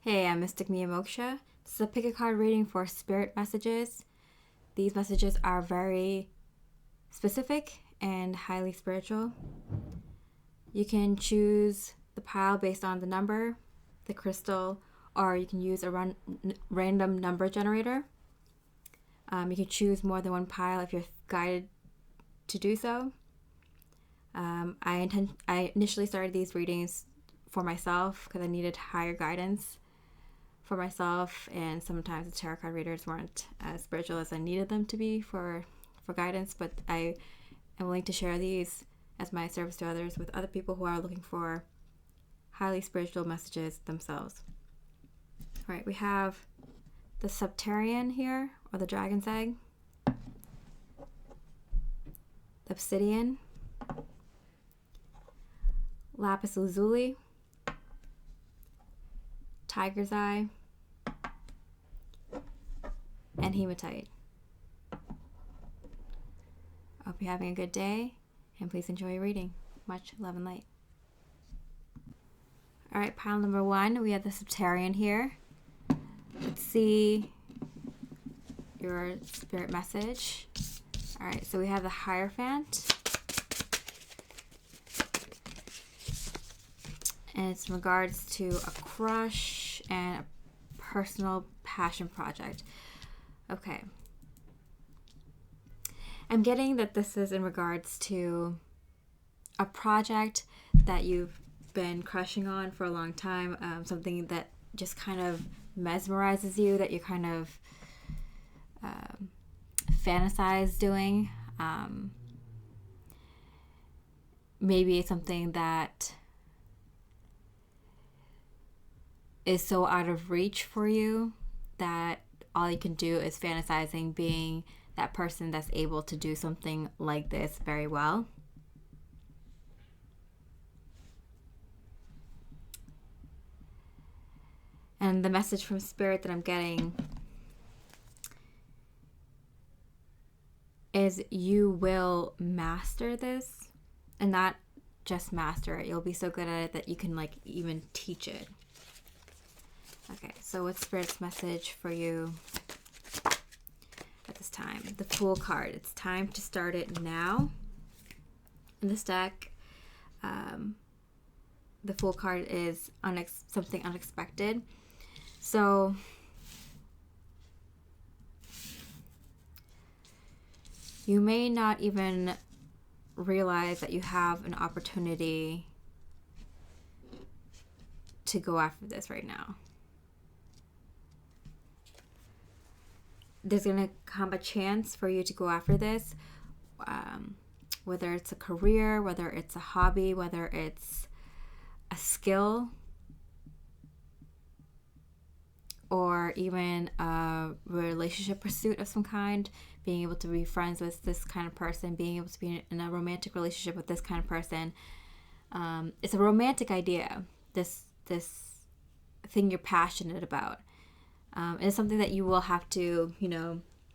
Hey, I'm Mystic Mia Moksha. This is a pick a card reading for spirit messages. These messages are very specific and highly spiritual. You can choose the pile based on the number, the crystal, or you can use a random number generator. You can choose more than one pile if you're guided to do so. I initially started these readings for myself because I needed higher guidance for myself, and sometimes the tarot card readers weren't as spiritual as I needed them to be for guidance, but I am willing to share these as my service to others with other people who are looking for highly spiritual messages themselves. All right, we have the Septarian here, or the dragon's egg, the Obsidian, Lapis Lazuli, Tiger's Eye, and Hematite. I hope you're having a good day, and please enjoy your reading. Much love and light. All right, pile number 1, we have the Septarian here. Let's see your spirit message. All right, so we have the Hierophant. And it's in regards to a crush and a personal passion project. Okay. I'm getting that this is in regards to a project that you've been crushing on for a long time, something that just kind of mesmerizes you, that you kind of fantasize doing. Maybe it's something that is so out of reach for you that all you can do is fantasizing being that person that's able to do something like this very well. And the message from Spirit that I'm getting is you will master this, and not just master it. You'll be so good at it that you can even teach it. Okay, so what's Spirit's message for you at this time? The Fool card. It's time to start it now. In this deck, the Fool card is something unexpected. So you may not even realize that you have an opportunity to go after this right now. There's going to come a chance for you to go after this, whether it's a career, whether it's a hobby, whether it's a skill, or even a relationship pursuit of some kind, being able to be friends with this kind of person, being able to be in a romantic relationship with this kind of person. It's a romantic idea, this thing you're passionate about. It's something that you will have to,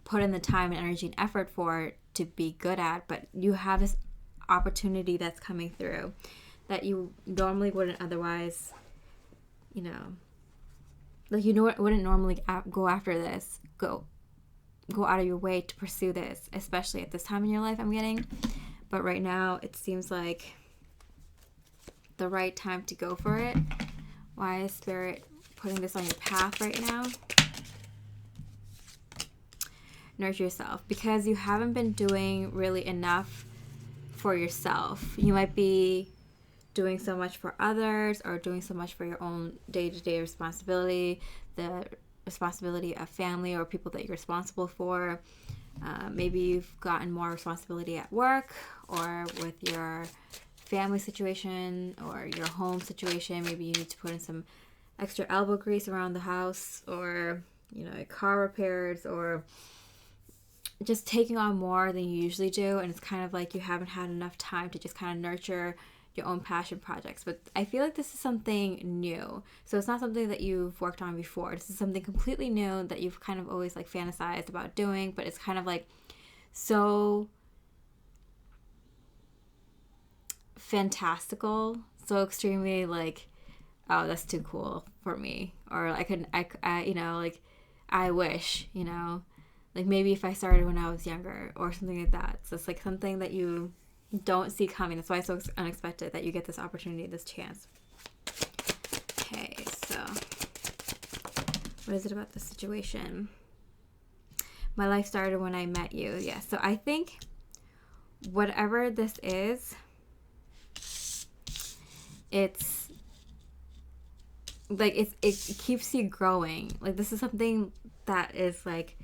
put in the time and energy and effort for to be good at, but you have this opportunity that's coming through that you normally wouldn't otherwise, wouldn't normally go after this, go out of your way to pursue this, especially at this time in your life, I'm getting. But right now, it seems like the right time to go for it. Why is Spirit putting this on your path right now? Nurture yourself, because you haven't been doing really enough for yourself. You might be doing so much for others, or doing so much for your own day-to-day responsibility, the responsibility of family or people that you're responsible for. Maybe you've gotten more responsibility at work or with your family situation or your home situation. Maybe you need to put in some extra elbow grease around the house, or car repairs, or just taking on more than you usually do, and it's kind of like you haven't had enough time to just kind of nurture your own passion projects. But I feel like this is something new, so it's not something that you've worked on before. This is something completely new that you've kind of always fantasized about doing, but it's kind of so fantastical, so extremely oh, that's too cool for me, or you know, like, I wish, you know, like maybe if I started when I was younger or something like that. So it's like something that you don't see coming. That's why it's so unexpected that you get this opportunity, this chance. Okay, so what is it about this situation? My life started when I met you. Yeah, so I think whatever this is, it's like it keeps you growing. Like, this is something that is like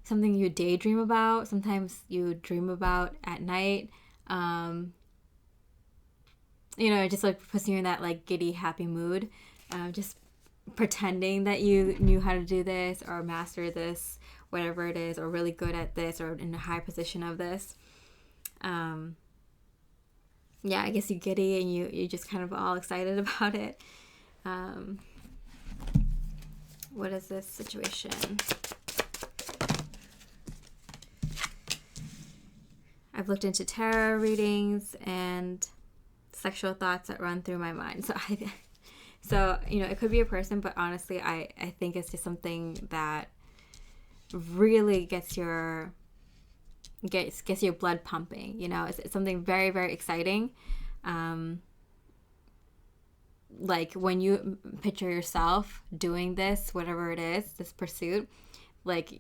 something you daydream about. Sometimes you dream about at night. You know, it just like puts you in that like giddy, happy mood. Just pretending that you knew how to do this or master this, whatever it is, or really good at this, or in a high position of this. Yeah, I guess you giddy and you just kind of all excited about it. What is this situation? I've looked into tarot readings and sexual thoughts that run through my mind. So you know, it could be a person, but honestly, I think it's just something that really gets your blood pumping. You know, it's something very, very exciting. Like when you picture yourself doing this, whatever it is, this pursuit, like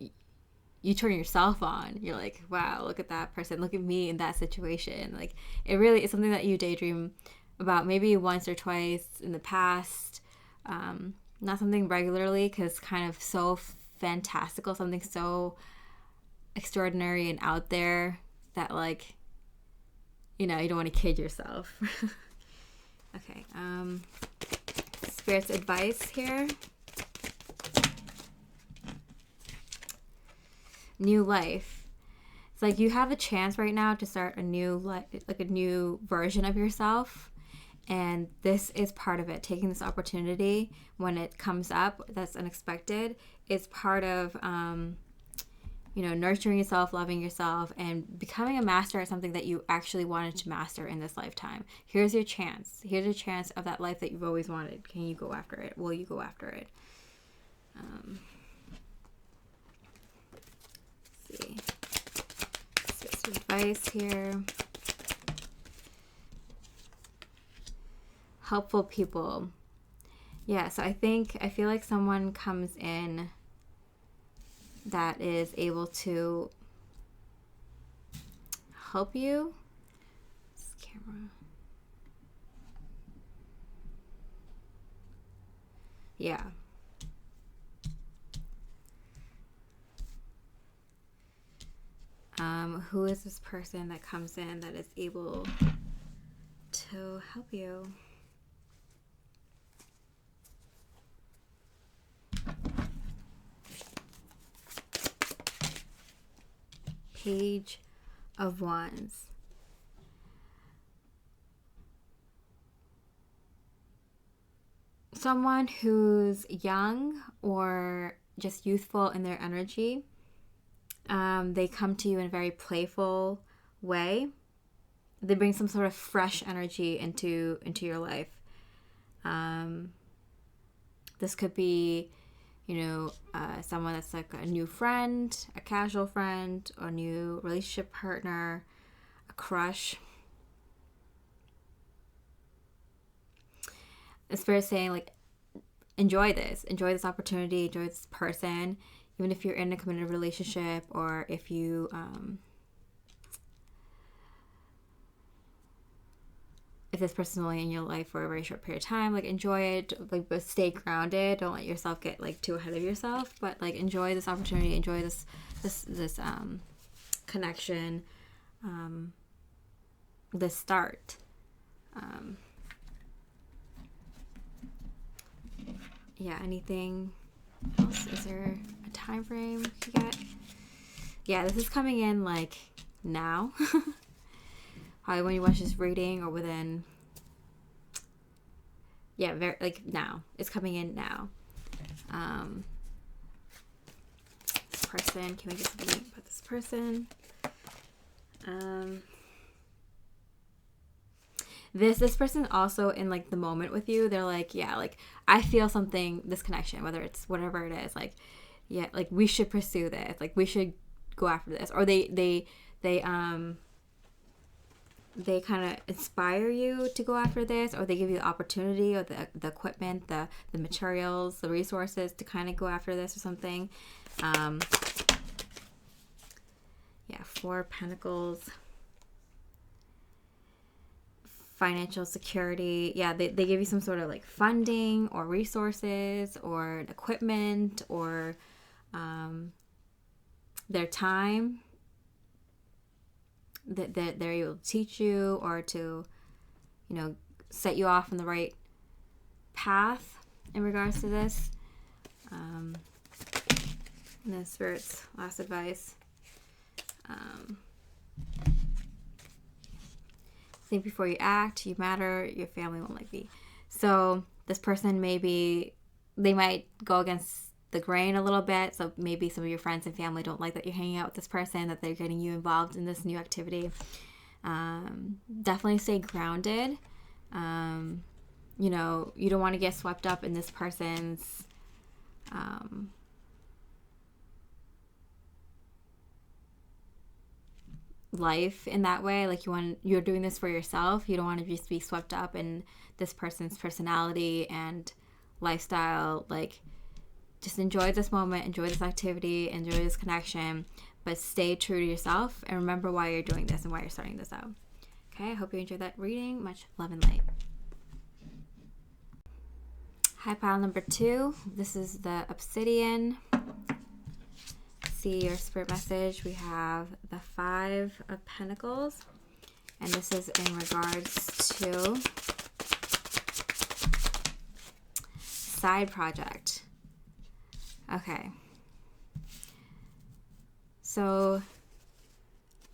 you turn yourself on. You're like, wow, look at that person. Look at me in that situation. Like, it really is something that you daydream about maybe once or twice in the past. Not something regularly, because kind of so fantastical, something so extraordinary and out there that, like, you know, you don't want to kid yourself. Okay. Spirit's advice here. New life. It's like you have a chance right now to start a new life, like a new version of yourself, and this is part of it. Taking this opportunity when it comes up that's unexpected is part of you know, nurturing yourself, loving yourself, and becoming a master at something that you actually wanted to master in this lifetime. Here's your chance. Here's your chance of that life that you've always wanted. Can you go after it? Will you go after it? Let's see. Let's get some advice here. Helpful people. Yeah, so I feel like someone comes in that is able to help you. This camera. Yeah. Who is this person that comes in that is able to help you? Page of Wands. Someone who's young or just youthful in their energy. They come to you in a very playful way. They bring some sort of fresh energy into your life. This could be, you know, someone that's like a new friend, a casual friend, or a new relationship partner, a crush. The Spirit's saying, like, enjoy this opportunity, enjoy this person, even if you're in a committed relationship, or if you if this person's only in your life for a very short period of time, like, enjoy it, like, but stay grounded. Don't let yourself get like too ahead of yourself, but like enjoy this opportunity, enjoy this connection, the start. Yeah, anything else? Is there a time frame you got? Yeah, this is coming in like now. Probably when you watch this reading, or within, yeah, very like now. It's coming in now. This person, can we get something about this person? this person also in like the moment with you. They're like, yeah, like I feel something, this connection, whether it's whatever it is, like, yeah, like we should pursue this, like we should go after this, or they kind of inspire you to go after this, or they give you the opportunity or the equipment, the materials, the resources to kind of go after this or something. Yeah, 4 of Pentacles. Financial security. Yeah, they give you some sort of like funding or resources or equipment or their time that they're able to teach you or to, you know, set you off on the right path in regards to this. And then Spirit's last advice. Think before you act. You matter. Your family won't like me. So this person they might go against the grain a little bit. So maybe some of your friends and family don't like that you're hanging out with this person, that they're getting you involved in this new activity. Definitely stay grounded. You know, you don't want to get swept up in this person's life in that way. Like you're doing this for yourself. You don't want to just be swept up in this person's personality and lifestyle. Like, just enjoy this moment, enjoy this activity, enjoy this connection, but stay true to yourself and remember why you're doing this and why you're starting this out. Okay, I hope you enjoyed that reading. Much love and light. High pile number 2. This is the Obsidian. See your spirit message. We have the 5 of Pentacles, and this is in regards to side project. Okay, so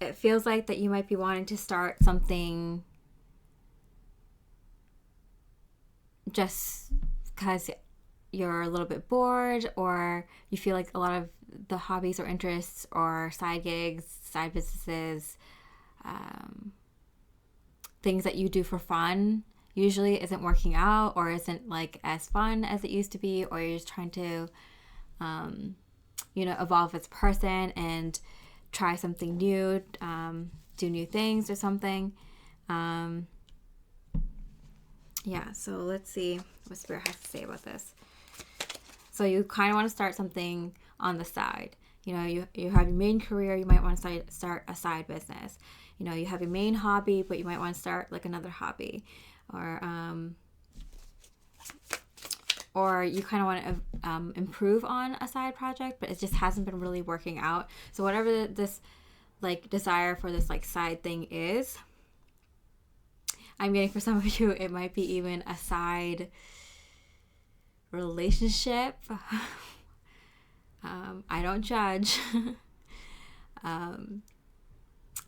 it feels like that you might be wanting to start something just because you're a little bit bored, or you feel like a lot of the hobbies or interests or side gigs, side businesses, things that you do for fun usually isn't working out or isn't like as fun as it used to be, or you're just trying to you know, evolve as a person and try something new, do new things or something. Yeah, so let's see what Spirit has to say about this. So you kind of want to start something on the side. You know, you have your main career, you might want to start a side business. You know, you have your main hobby, but you might want to start like another hobby. Or you kind of want to improve on a side project, but it just hasn't been really working out. So whatever this like desire for this like side thing is, I'm getting for some of you, it might be even a side relationship. I don't judge.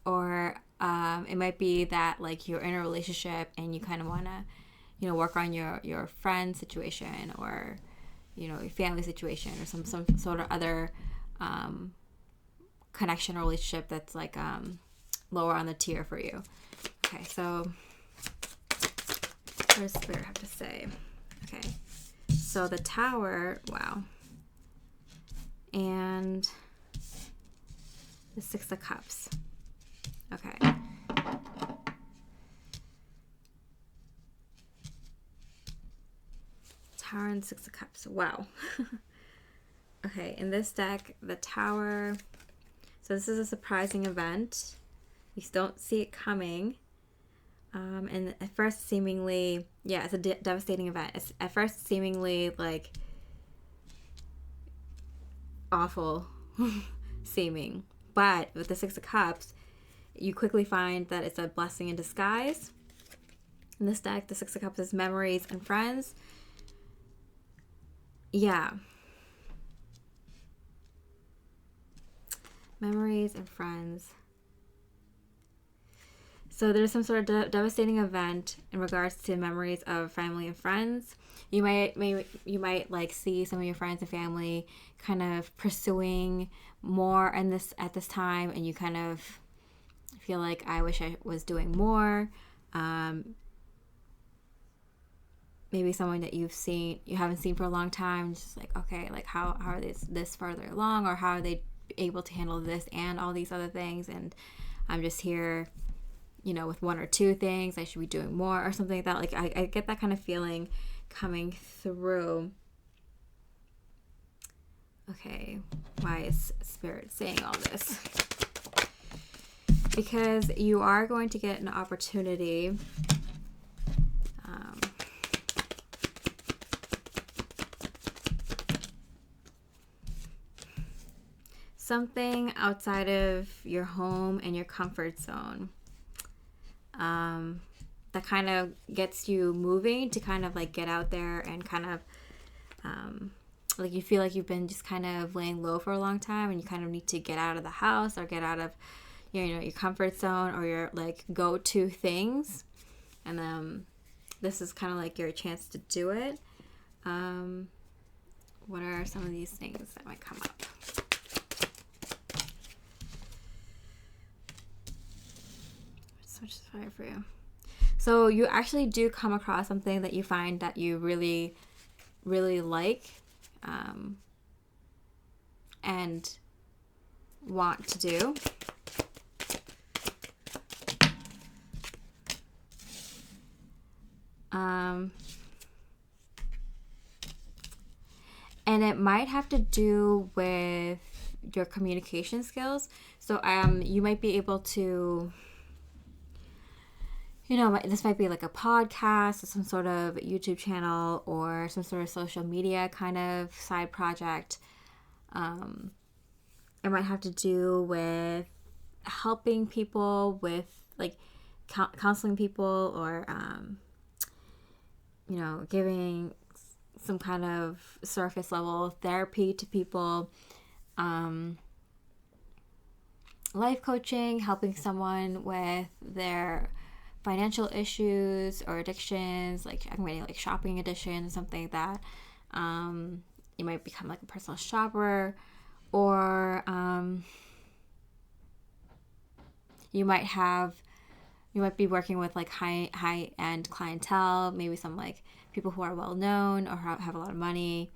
Or it might be that like you're in a relationship and you kind of want to, you know, work on your friend situation, or, you know, your family situation, or some sort of other connection or relationship that's like lower on the tier for you. Okay, so what does Spirit have to say? Okay, so the Tower, wow, and the 6 of Cups. Okay. Tower and 6 of Cups. Wow. Okay, in this deck, the Tower. So this is a surprising event. You don't see it coming. And at first seemingly, yeah, it's a devastating event. It's at first seemingly like awful seeming. But with the 6 of Cups, you quickly find that it's a blessing in disguise. In this deck, the 6 of Cups is memories and friends. Yeah. Memories and friends. So there's some sort of devastating event in regards to memories of family and friends. You might like see some of your friends and family kind of pursuing more at this time, and you kind of feel like, I wish I was doing more. maybe someone that you haven't seen for a long time, just like, okay, like how are this further along, or how are they able to handle this and all these other things, and I'm just here, with one or two things. I should be doing more or something like that. Like I get that kind of feeling coming through. Okay, why is Spirit saying all this? Because you are going to get an opportunity. Something outside of your home and your comfort zone. That kind of gets you moving to kind of like get out there and kind of like you feel like you've been just kind of laying low for a long time, and you kind of need to get out of the house or get out of your comfort zone or your like go-to things, and this is kind of like your chance to do it. What are some of these things that might come up? Switch the fire for you. So you actually do come across something that you find that you really, really like, and want to do. And it might have to do with your communication skills. So you might be able to, this might be like a podcast or some sort of YouTube channel or some sort of social media kind of side project. It might have to do with helping people with like counseling people, or giving some kind of surface level therapy to people, life coaching, helping someone with their financial issues or addictions, like maybe like shopping addiction, something like that. You might become like a personal shopper, or you might be working with like high end clientele, maybe some like people who are well known or have a lot of money.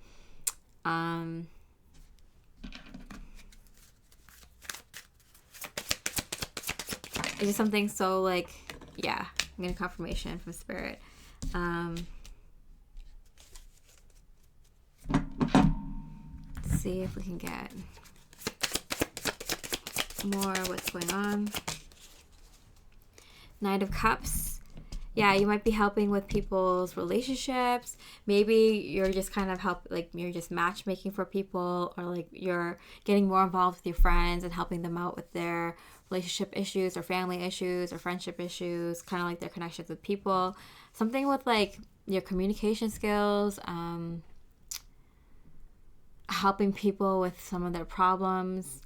It's just something so like, yeah, I'm getting confirmation from Spirit. Let's see if we can get more what's going on. Knight of Cups. Yeah, you might be helping with people's relationships. Maybe you're just kind of you're just matchmaking for people, or like you're getting more involved with your friends and helping them out with their relationship issues or family issues or friendship issues, kind of like their connections with people. Something with like your communication skills, helping people with some of their problems.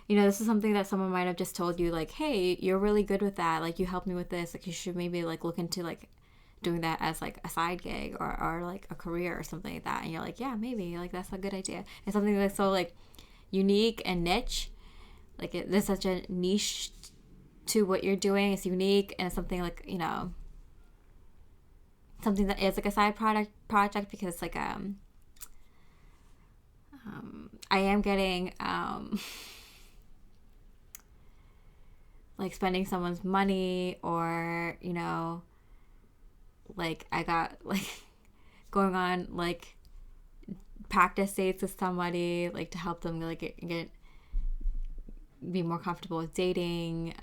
This is something that someone might have just told you, like, hey, you're really good with that. Like, you helped me with this. Like, you should maybe, like, look into, like, doing that as, like, a side gig or like, a career or something like that. And you're like, yeah, maybe. Like, that's a good idea. It's something that's so, like, unique and niche. Like, there's such a niche to what you're doing. It's unique, and it's something, like, something that is, like, a side project because, like, I am getting, like spending someone's money, or like I got like going on like practice dates with somebody, like to help them like get be more comfortable with dating.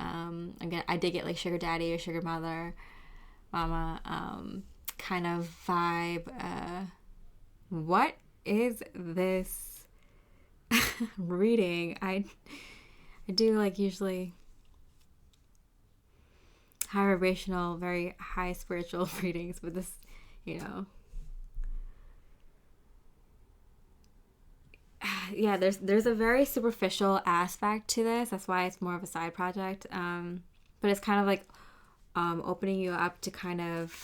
Again, I did get like sugar daddy or sugar mama kind of vibe. What is this reading? I do like usually high vibrational, very high spiritual readings, but this, yeah, there's a very superficial aspect to this. That's why it's more of a side project. But it's kind of like opening you up to kind of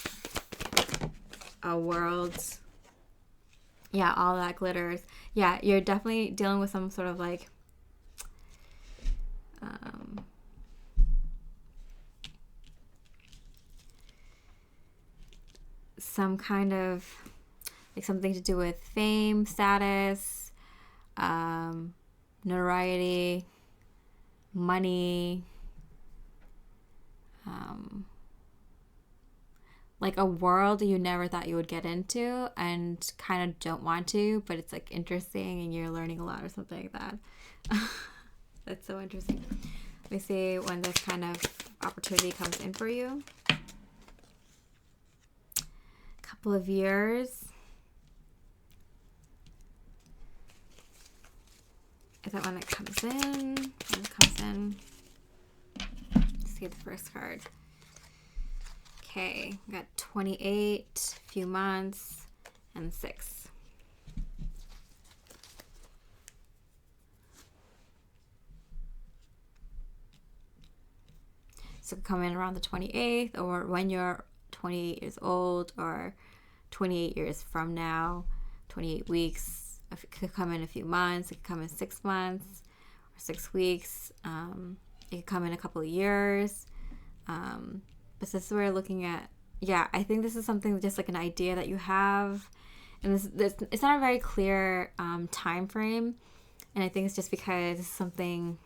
a world. Yeah, all that glitters. Yeah, you're definitely dealing with some sort of like some kind of like something to do with fame, status, notoriety, money, like a world you never thought you would get into and kind of don't want to, but it's like interesting and you're learning a lot or something like that. That's so interesting. Let me see when this kind of opportunity comes in for you. Couple of years. Is that when it comes in? When it comes in. Let's see the first card. Okay, we got 28, few months, and 6. So it could come in around the 28th, or when you're 28 years old, or 28 years from now, 28 weeks. It could come in a few months. It could come in 6 months or 6 weeks. It could come in a couple of years. But this is where we're looking at, yeah, I think this is something just like an idea that you have. And this it's not a very clear time frame. And I think it's just because it's something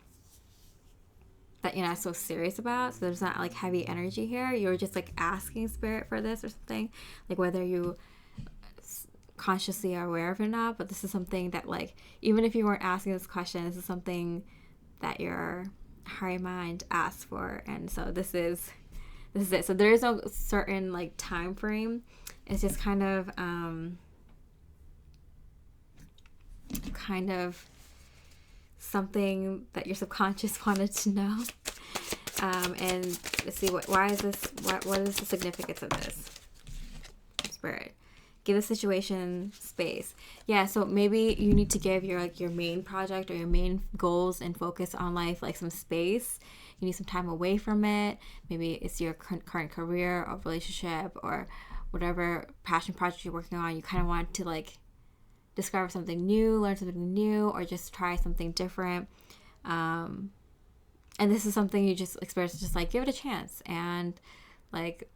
that you're not so serious about. So there's not like heavy energy here. You're just like asking spirit for this or something. Like whether you consciously are aware of it or not. But this is something that like, even if you weren't asking this question, this is something that your higher mind asked for. And so this is it. So there is no certain like time frame. It's just kind of something that your subconscious wanted to know. And let's see what is the significance of this? Spirit, give the situation space. Yeah, so maybe you need to give your main project or your main goals and focus on life like some space. You need some time away from it. Maybe it's your current career or relationship or whatever passion project you're working on. You kind of want to like discover something new, learn something new, or just try something different. And this is something you just experience, just like give it a chance and like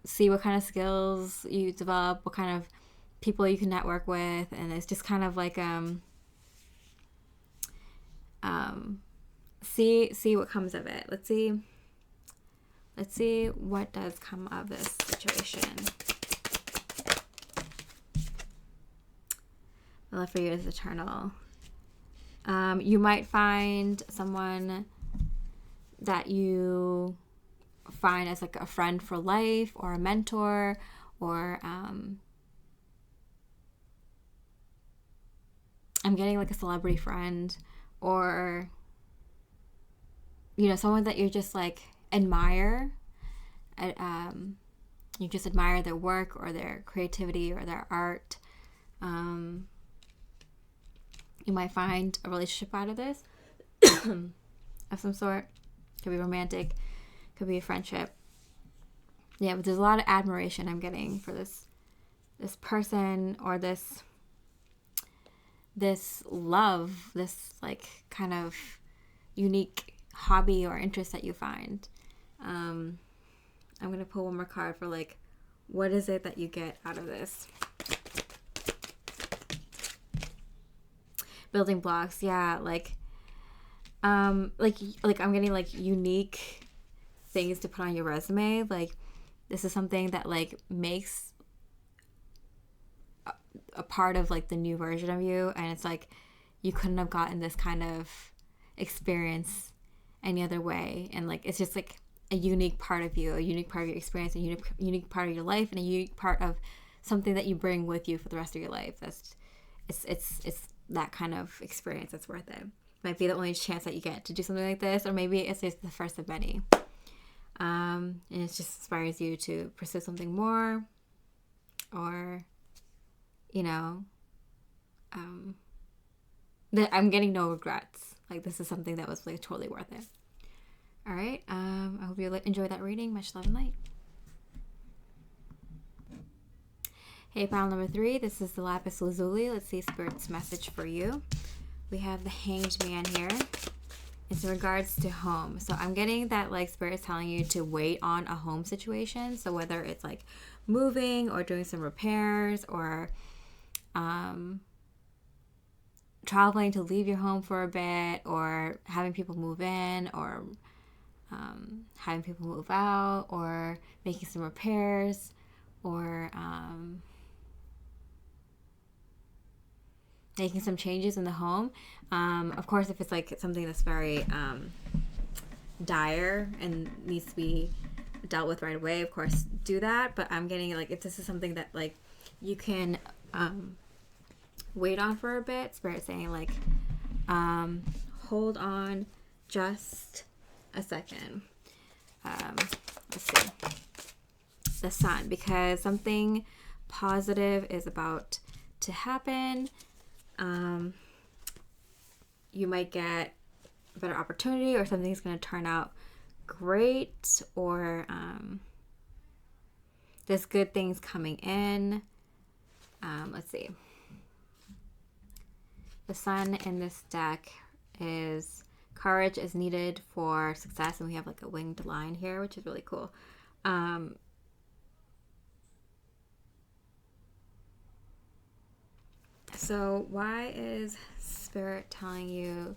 see what kind of skills you develop, what kind of people you can network with. And it's just kind of like see what comes of it. Let's see what does come of this situation. The love for you is eternal. You might find someone that you find as like a friend for life or a mentor or I'm getting like a celebrity friend or someone that you just like admire. You just admire their work or their creativity or their art. You might find a relationship out of this of some sort. Could be romantic, could be a friendship. Yeah, but there's a lot of admiration I'm getting for this person or this love, this like kind of unique hobby or interest that you find. I'm gonna pull one more card for like, what is it that you get out of this? Building blocks, yeah, like I'm getting like unique things to put on your resume. Like this is something that like makes a part of like the new version of you, and it's like you couldn't have gotten this kind of experience any other way. And like it's just like a unique part of you, a unique part of your experience, a unique part of your life, and a unique part of something that you bring with you for the rest of your life. That's it's that kind of experience that's worth it. Might be the only chance that you get to do something like this, or maybe it's just the first of many. And it just inspires you to pursue something more, or that I'm getting no regrets. Like this is something that was like totally worth it. All right. I hope you enjoyed that reading. Much love and light. Hey, pile number 3. This is the Lapis Lazuli. Let's see Spirit's message for you. We have the Hanged Man here It's in regards to home. So I'm getting that like Spirit is telling you to wait on a home situation. So whether it's like moving or doing some repairs or traveling to leave your home for a bit, or having people move in, or having people move out, or making some repairs, or making some changes in the home. Of course, if it's like something that's very dire and needs to be dealt with right away, of course do that. But I'm getting like, if this is something that like you can wait on for a bit, Spirit saying like hold on just a second. Let's see, the Sun, because something positive is about to happen. You might get a better opportunity, or something's going to turn out great, or there's good things coming in. Let's see. The Sun in this deck is courage is needed for success, and we have like a winged line here, which is really cool. So why is Spirit telling you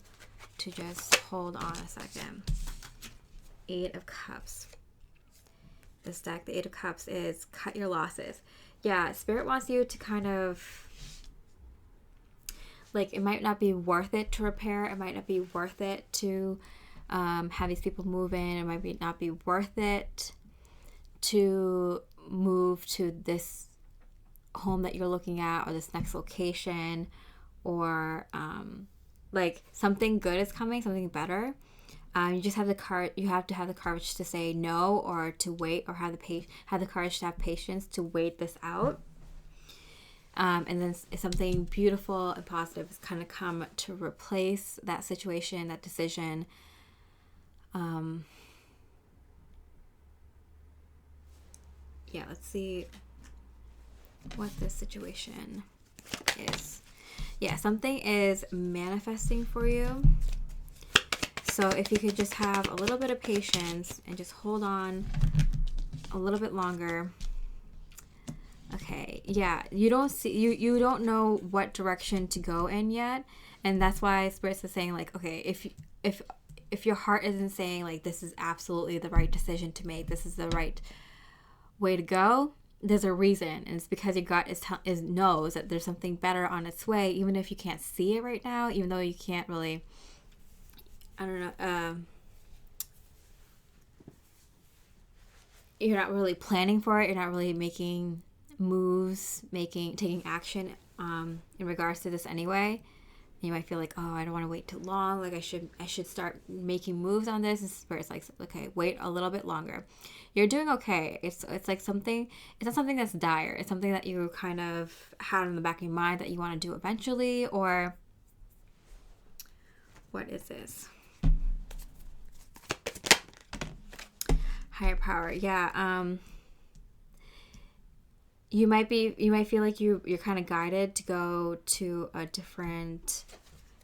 to just hold on a second? 8 of Cups. This deck, the 8 of Cups, is cut your losses. Yeah, Spirit wants you to kind of, like, it might not be worth it to repair. It might not be worth it to have these people move in. It might not be worth it to move to this home that you're looking at, or this next location, or like something good is coming, something better. You just have the courage. You have to have the courage to say no, or to wait, or have the courage to have patience to wait this out. And then something beautiful and positive is kind of come to replace that situation, that decision. Yeah, let's see what this situation is. Yeah, something is manifesting for you. So if you could just have a little bit of patience and just hold on a little bit longer. Okay, yeah, you don't know what direction to go in yet, and that's why Spirit is saying like, okay, if your heart isn't saying like this is absolutely the right decision to make, this is the right way to go, there's a reason, and it's because your gut is knows that there's something better on its way, even if you can't see it right now, even though you can't really, I don't know, you're not really planning for it, you're not really making moves, taking action in regards to this anyway. You might feel like, oh, I don't want to wait too long, like I should start making moves on this. And Spirit's like, okay, wait a little bit longer. You're doing okay. It's like something, it's not something that's dire. It's something that you kind of had in the back of your mind that you want to do eventually. Or what is this? Higher power. Yeah. You might feel like you're kind of guided to go to a different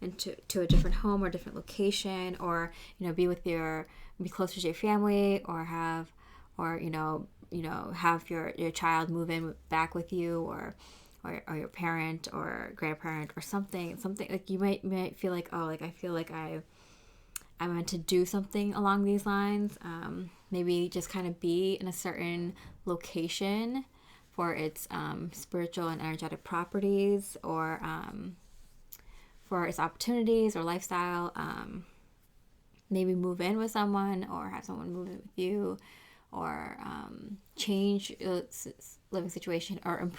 home or different location, or be closer to your family, or have your child move in back with you, or your parent or grandparent or something like you might feel like, oh, like I feel like I meant to do something along these lines. Maybe just kind of be in a certain location for its spiritual and energetic properties, or for its opportunities or lifestyle. Maybe move in with someone, or have someone move in with you, or change living situation, or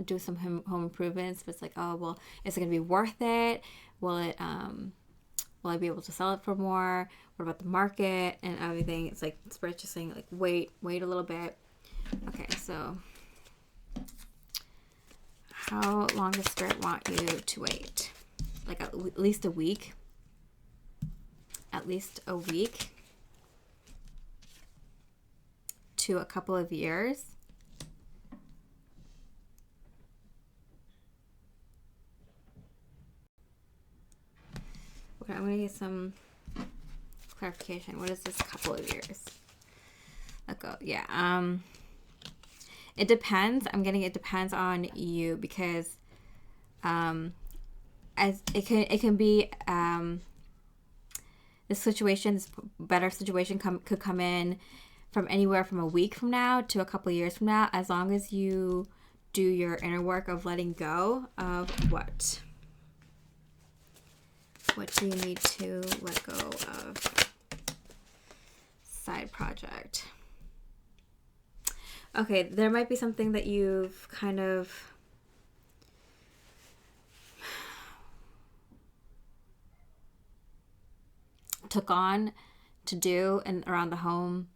do some home improvements. But it's like, oh, well, is it going to be worth it? Will I be able to sell it for more? What about the market and everything? It's like Spirit's just saying like, wait a little bit. Okay, so how long does Spirit want you to wait? Like at least a week. At least a week to a couple of years. Okay, I'm going to get some clarification. What is this couple of years? Let go. Yeah. It depends. I'm getting it depends on you, because as it can be this situation, this better situation could come in from anywhere from a week from now to a couple of years from now, as long as you do your inner work of letting go of what do you need to let go of? Side project. Okay, there might be something that you've kind of took on to do and around the home,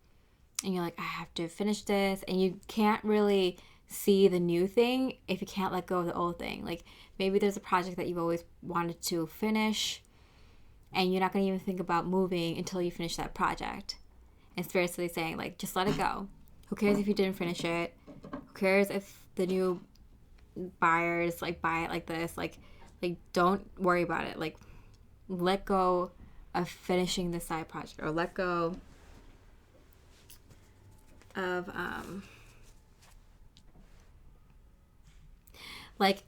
and you're like, I have to finish this, and you can't really see the new thing if you can't let go of the old thing. Like, maybe there's a project that you've always wanted to finish, and you're not going to even think about moving until you finish that project. And spiritually saying, like, just let it go. Who cares if you didn't finish it? Who cares if the new buyers, like, buy it like this? Like don't worry about it. Like, let go of finishing the side project, or let go of like,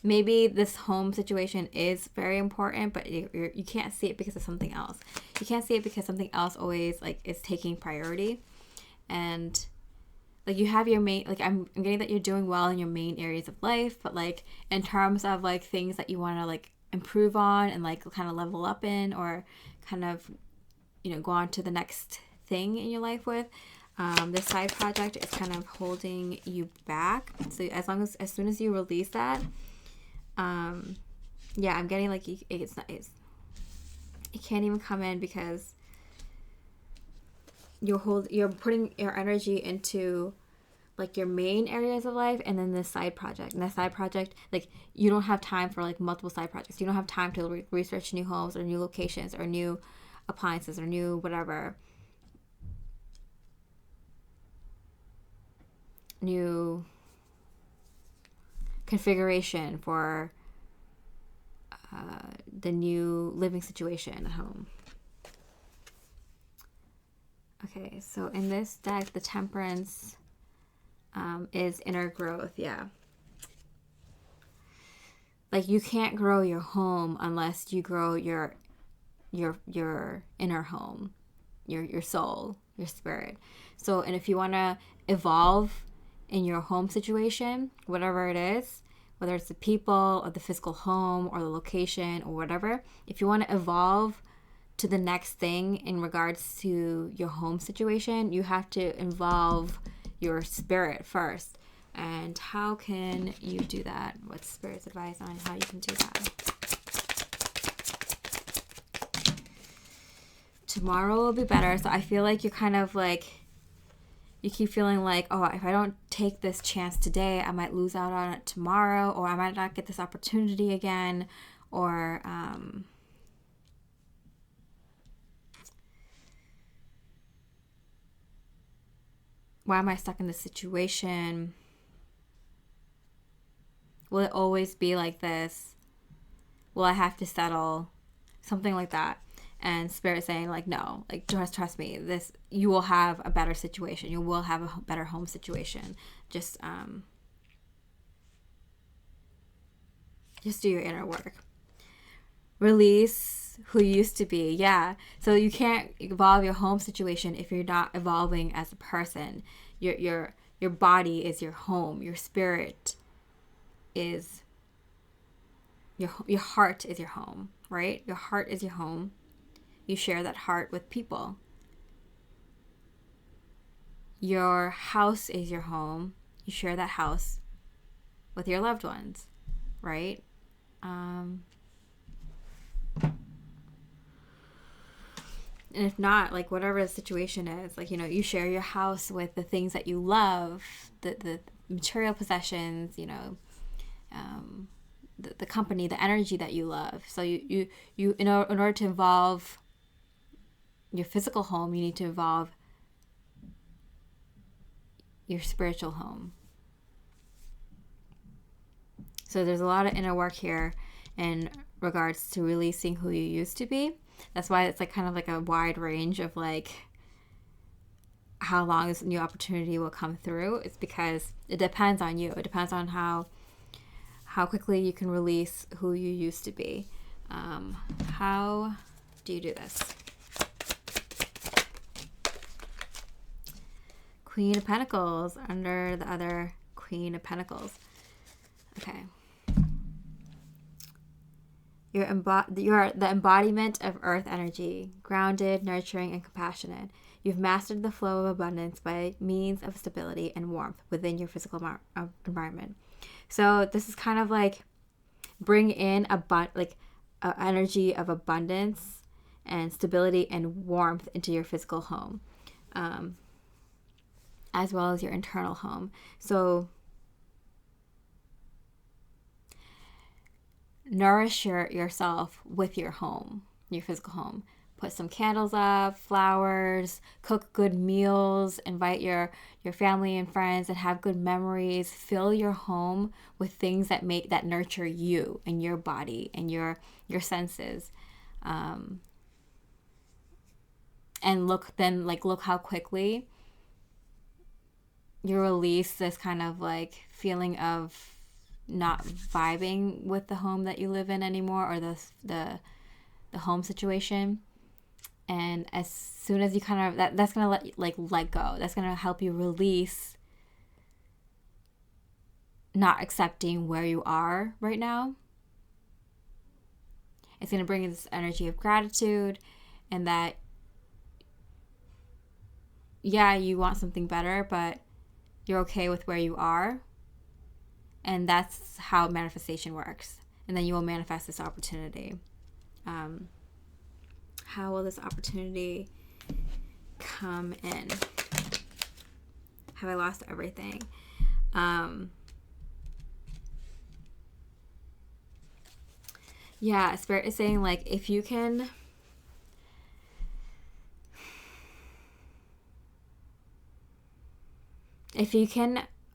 maybe this home situation is very important, but you can't see it because of something else. You can't see it because something else always, like, is taking priority. And, like, you have your main, like, I'm getting that you're doing well in your main areas of life, but, like, in terms of, like, things that you want to, like, improve on and, like, kind of level up in, or kind of, you know, go on to the next thing in your life with, this side project is kind of holding you back. So as soon as you release that, yeah, I'm getting, like, it can't even come in, because you're putting your energy into, like, your main areas of life, and then this side project. And the side project, like, you don't have time for, like, multiple side projects. You don't have time to research new homes or new locations or new appliances or new whatever, new configuration for the new living situation at home. Okay, so in this deck, the Temperance is inner growth. Yeah. Like, you can't grow your home unless you grow your inner home, your soul, your spirit. So, and if you want to evolve in your home situation, whatever it is, whether it's the people or the physical home or the location or whatever, if you want to evolve to the next thing in regards to your home situation, you have to involve your spirit first. And how can you do that? What's Spirit's advice on how you can do that? Tomorrow will be better. So I feel like you're kind of like, you keep feeling like, oh, if I don't take this chance today, I might lose out on it tomorrow, or I might not get this opportunity again, or why am I stuck in this situation? Will it always be like this? Will I have to settle? Something like that. And Spirit saying, like, no, like, trust me, this, you will have a better situation. You will have a better home situation. Just do your inner work. Release who you used to be. Yeah. So you can't evolve your home situation if you're not evolving as a person. Your body is your home. Your spirit is your heart is your home, right? Your heart is your home. You share that heart with people. Your house is your home. You share that house with your loved ones, right? And if not, like, whatever the situation is, like, you know, you share your house with the things that you love, the material possessions, you know, the company, the energy that you love. So you in order to evolve your physical home, you need to evolve your spiritual home. So there's a lot of inner work here in regards to releasing who you used to be. That's why it's like kind of like a wide range of like how long this new opportunity will come through. It's because it depends on you. It depends on how quickly you can release who you used to be. How do you do this? Queen of Pentacles under the other Queen of Pentacles. Okay. You're the embodiment of earth energy, grounded, nurturing, and compassionate. You've mastered the flow of abundance by means of stability and warmth within your physical environment. So this is kind of like bring in energy of abundance and stability and warmth into your physical home, as well as your internal home. So nourish yourself with your home, your physical home. Put some candles up, flowers, cook good meals, invite your family and friends, and have good memories. Fill your home with things that nurture you and your body and your senses. And look how quickly you release this kind of like feeling of not vibing with the home that you live in anymore, or the home situation. And as soon as you kind of that's gonna let go. That's gonna help you release not accepting where you are right now. It's gonna bring in this energy of gratitude, and that you want something better, but you're okay with where you are. And that's how manifestation works. And then you will manifest this opportunity. How will this opportunity come in? Have I lost everything? Spirit is saying, like, if you can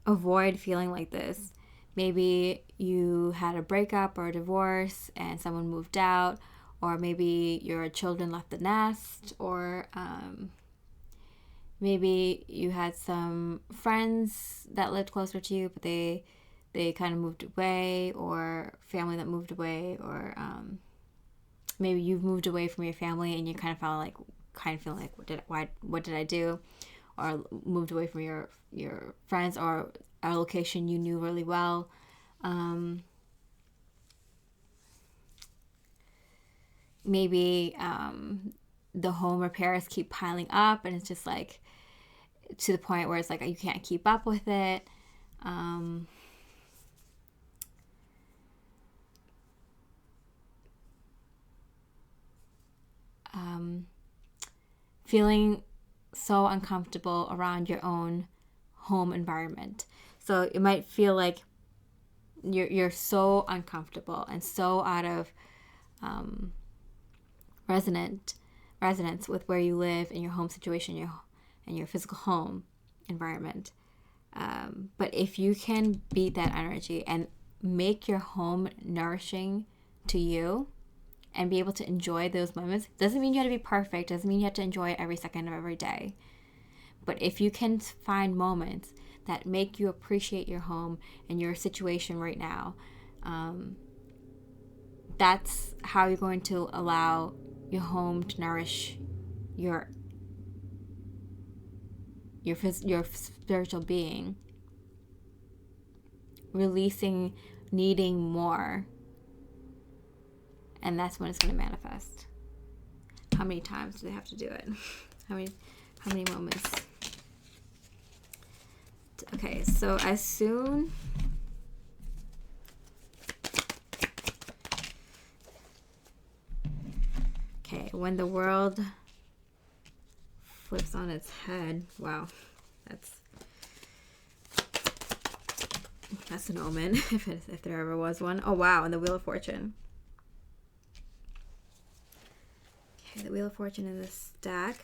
avoid feeling like this, maybe you had a breakup or a divorce and someone moved out, or maybe your children left the nest, or maybe you had some friends that lived closer to you, but they kind of moved away, or family that moved away, or maybe you've moved away from your family and you kind of feeling like what did I do, or moved away from your friends or a location you knew really well. Maybe the home repairs keep piling up, and it's just like to the point where it's like you can't keep up with it. Feeling so uncomfortable around your own home environment. So it might feel like you're so uncomfortable and so out of resonance with where you live in your home situation, and your physical home environment. But if you can beat that energy and make your home nourishing to you and be able to enjoy those moments, doesn't mean you have to be perfect, doesn't mean you have to enjoy it every second of every day. But if you can find moments that make you appreciate your home and your situation right now, that's how you're going to allow your home to nourish your spiritual being, releasing needing more, and that's when it's going to manifest. How many times do they have to do it? How many moments? Okay, so as soon when the world flips on its head, wow, that's an omen, if there ever was one. Oh wow, and the Wheel of Fortune. Okay, the Wheel of Fortune in this stack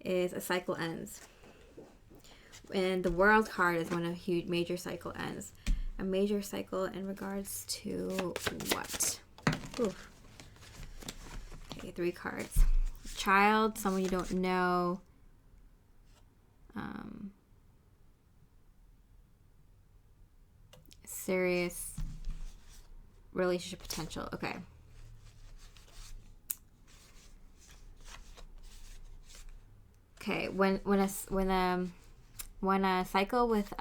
is a cycle ends. And the World card is when a huge major cycle ends. A major cycle in regards to what? Oof. Okay, 3 cards. Child, someone you don't know. Serious relationship potential. Okay. Okay, when a cycle with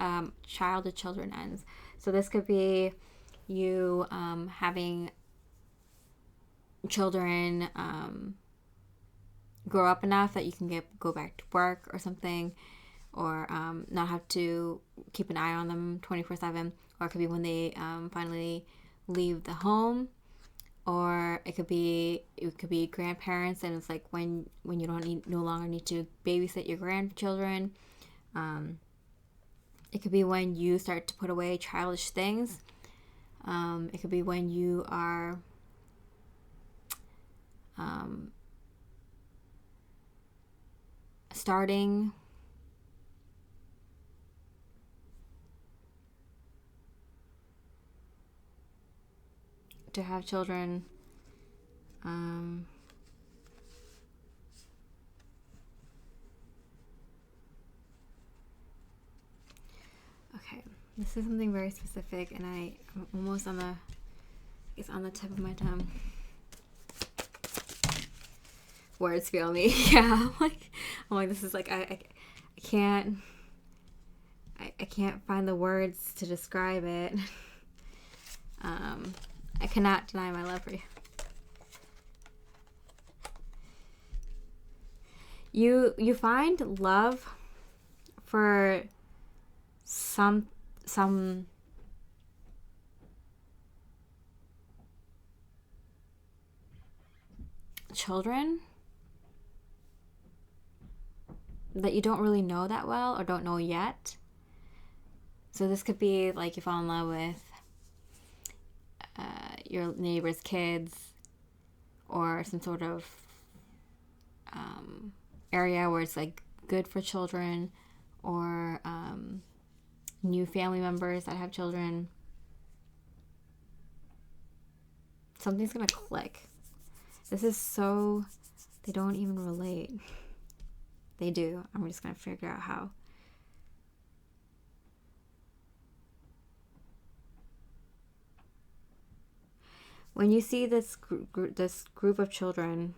child to children ends. So this could be you having children grow up enough that you can go back to work or something, or not have to keep an eye on them 24/7. Or it could be when they finally leave the home, or it could be grandparents, and it's like when you no longer need to babysit your grandchildren. It could be when you start to put away childish things. It could be when you are starting to have children. Okay, this is something very specific, and I'm almost it's on the tip of my tongue. Words fail me. Yeah, I'm like this is like I can't find the words to describe it. I cannot deny my love for you. You find love for some children that you don't really know that well or don't know yet. So this could be like you fall in love with your neighbor's kids, or some sort of area where it's like good for children, or new family members that have children. Something's gonna click. This is so, they don't even relate. They do. I'm just gonna figure out how. When you see this group of children,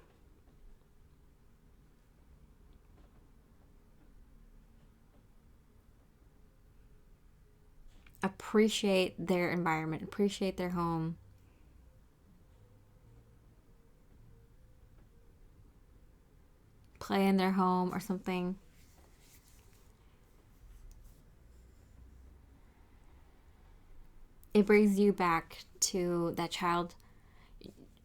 appreciate their environment, appreciate their home. Play in their home or something. It brings you back to that child.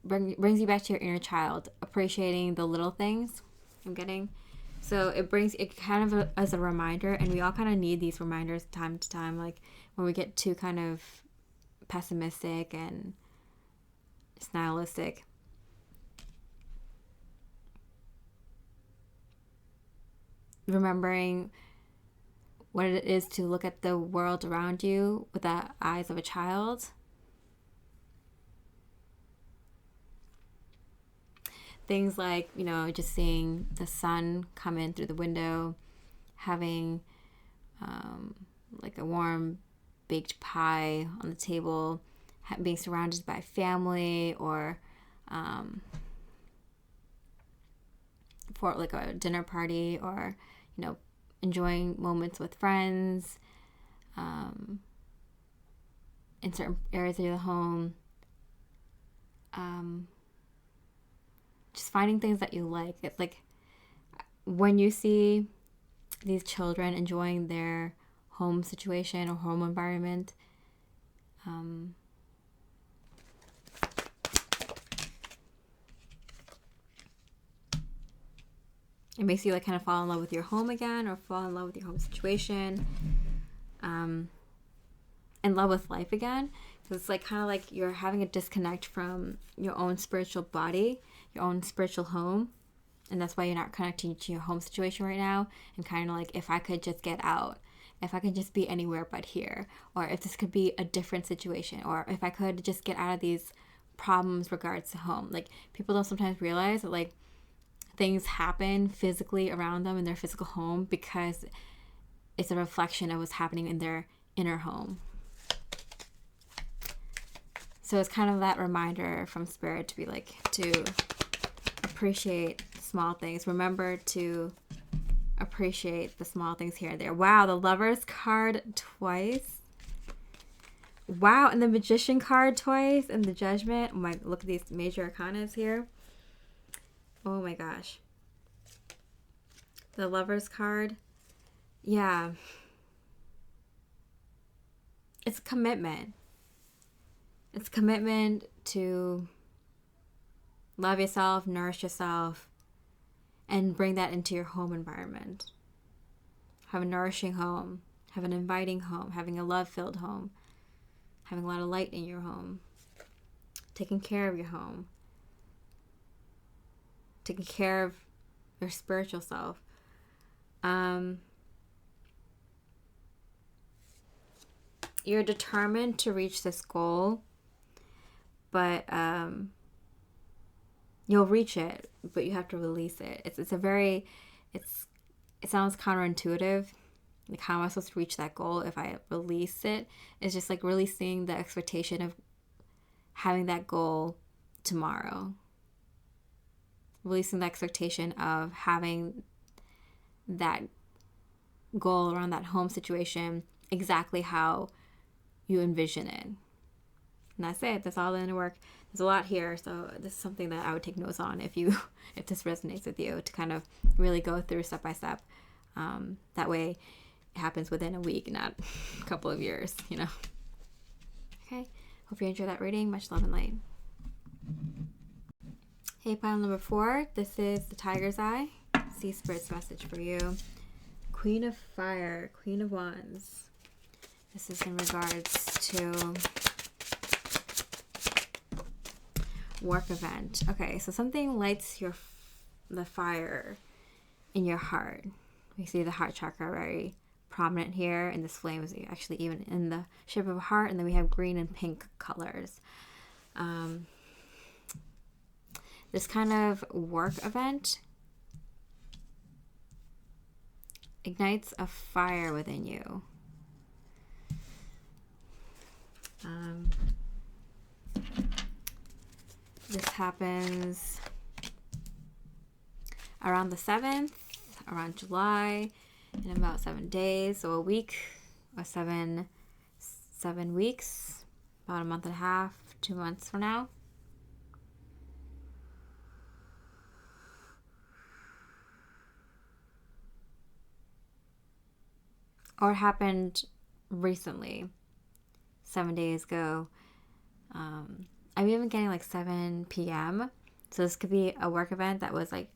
Brings you back to your inner child, appreciating the little things. I'm getting. So it brings it kind of as a reminder, and we all kind of need these reminders time to time, like when we get too kind of pessimistic and just nihilistic. Remembering what it is to look at the world around you with the eyes of a child. Things like, just seeing the sun come in through the window, having like a warm baked pie on the table, being surrounded by family, or for like a dinner party, or enjoying moments with friends in certain areas of the home. Just finding things that you like. It's like when you see these children enjoying their home situation or home environment, it makes you like kind of fall in love with your home again, or fall in love with your home situation, in love with life again. So it's like kind of like you're having a disconnect from your own spiritual body, your own spiritual home, and that's why you're not connecting to your home situation right now. And kind of like, if I could just get out, if I could just be anywhere but here, or if this could be a different situation, or if I could just get out of these problems regards to home. Like, people don't sometimes realize that, like, things happen physically around them in their physical home because it's a reflection of what's happening in their inner home. So it's kind of that reminder from Spirit to be like, to appreciate small things. Remember to appreciate the small things here and there. Wow, the Lover's card twice. Wow, and the Magician card twice, and the Judgment. Oh my, look at these major arcanas here. Oh my gosh. The Lover's card. Yeah. It's commitment. It's commitment to love yourself, nourish yourself, and bring that into your home environment. Have a nourishing home. Have an inviting home. Having a love-filled home. Having a lot of light in your home. Taking care of your home. Taking care of your spiritual self. You're determined to reach this goal, but you'll reach it, but you have to release it. It sounds counterintuitive. Like, how am I supposed to reach that goal if I release it? It's just like releasing the expectation of having that goal tomorrow. Releasing the expectation of having that goal around that home situation exactly how you envision it. And that's it. That's all the inner work. There's a lot here, so this is something that I would take notes on if this resonates with you, to kind of really go through step by step. That way it happens within a week, not a couple of years, you know. Okay. Hope you enjoyed that reading. Much love and light. Hey, pile number 4. This is the Tiger's Eye. See Spirit's message for you. Queen of Fire, Queen of Wands. This is in regards to work event. Okay, so something lights the fire in your heart. We see the heart chakra very prominent here, and this flame is actually even in the shape of a heart, and then we have green and pink colors. This kind of work event ignites a fire within you. This happens around the 7th, around July, in about 7 days, so a week, or 7 weeks, about a month and a half, 2 months from now. Or it happened recently, 7 days ago. I'm even getting like 7 p.m. So this could be a work event that was like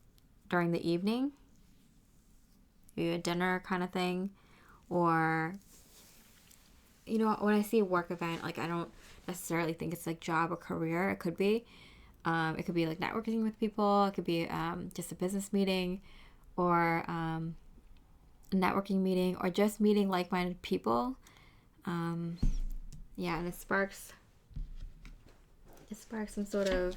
during the evening, maybe a dinner kind of thing. Or, you know, when I see a work event, like, I don't necessarily think it's like job or career. It could be. It could be like networking with people. It could be just a business meeting, or a networking meeting, or just meeting like-minded people. Yeah, and it sparks some sort of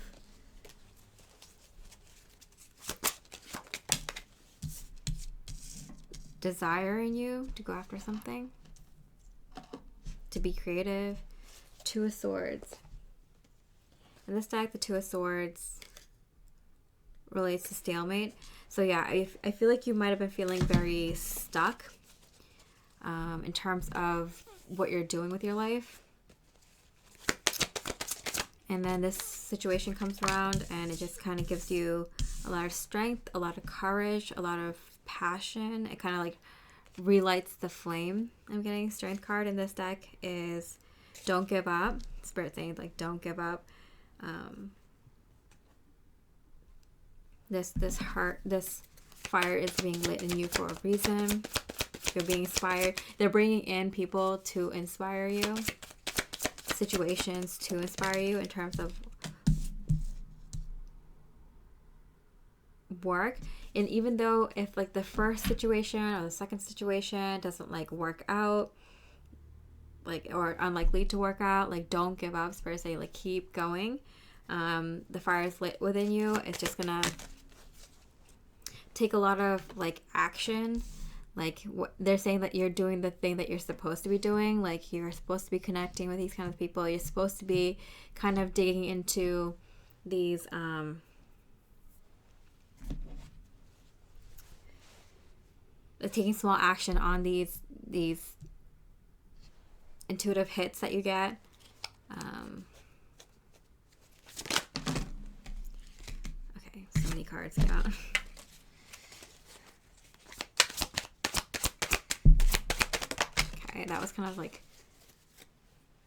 desire in you to go after something, to be creative. 2 of Swords. In this deck, the 2 of Swords relates to stalemate. So yeah, I feel like you might have been feeling very stuck in terms of what you're doing with your life. And then this situation comes around, and it just kind of gives you a lot of strength, a lot of courage, a lot of passion. It kind of like relights the flame. I'm getting Strength card in this deck is don't give up. Spirit saying like don't give up. This fire is being lit in you for a reason. You're being inspired. They're bringing in people to inspire you, situations to inspire you in terms of work. And even though if like the first situation or the second situation doesn't like work out, like, or unlikely to work out, like don't give up. Spirit say like keep going. the fire is lit within you. It's just gonna take a lot of like action. Like they're saying that you're doing the thing that you're supposed to be doing. Like you're supposed to be connecting with these kind of people. You're supposed to be kind of digging into these taking small action on these intuitive hits that you get. Okay, so many cards came out. Okay, that was kind of like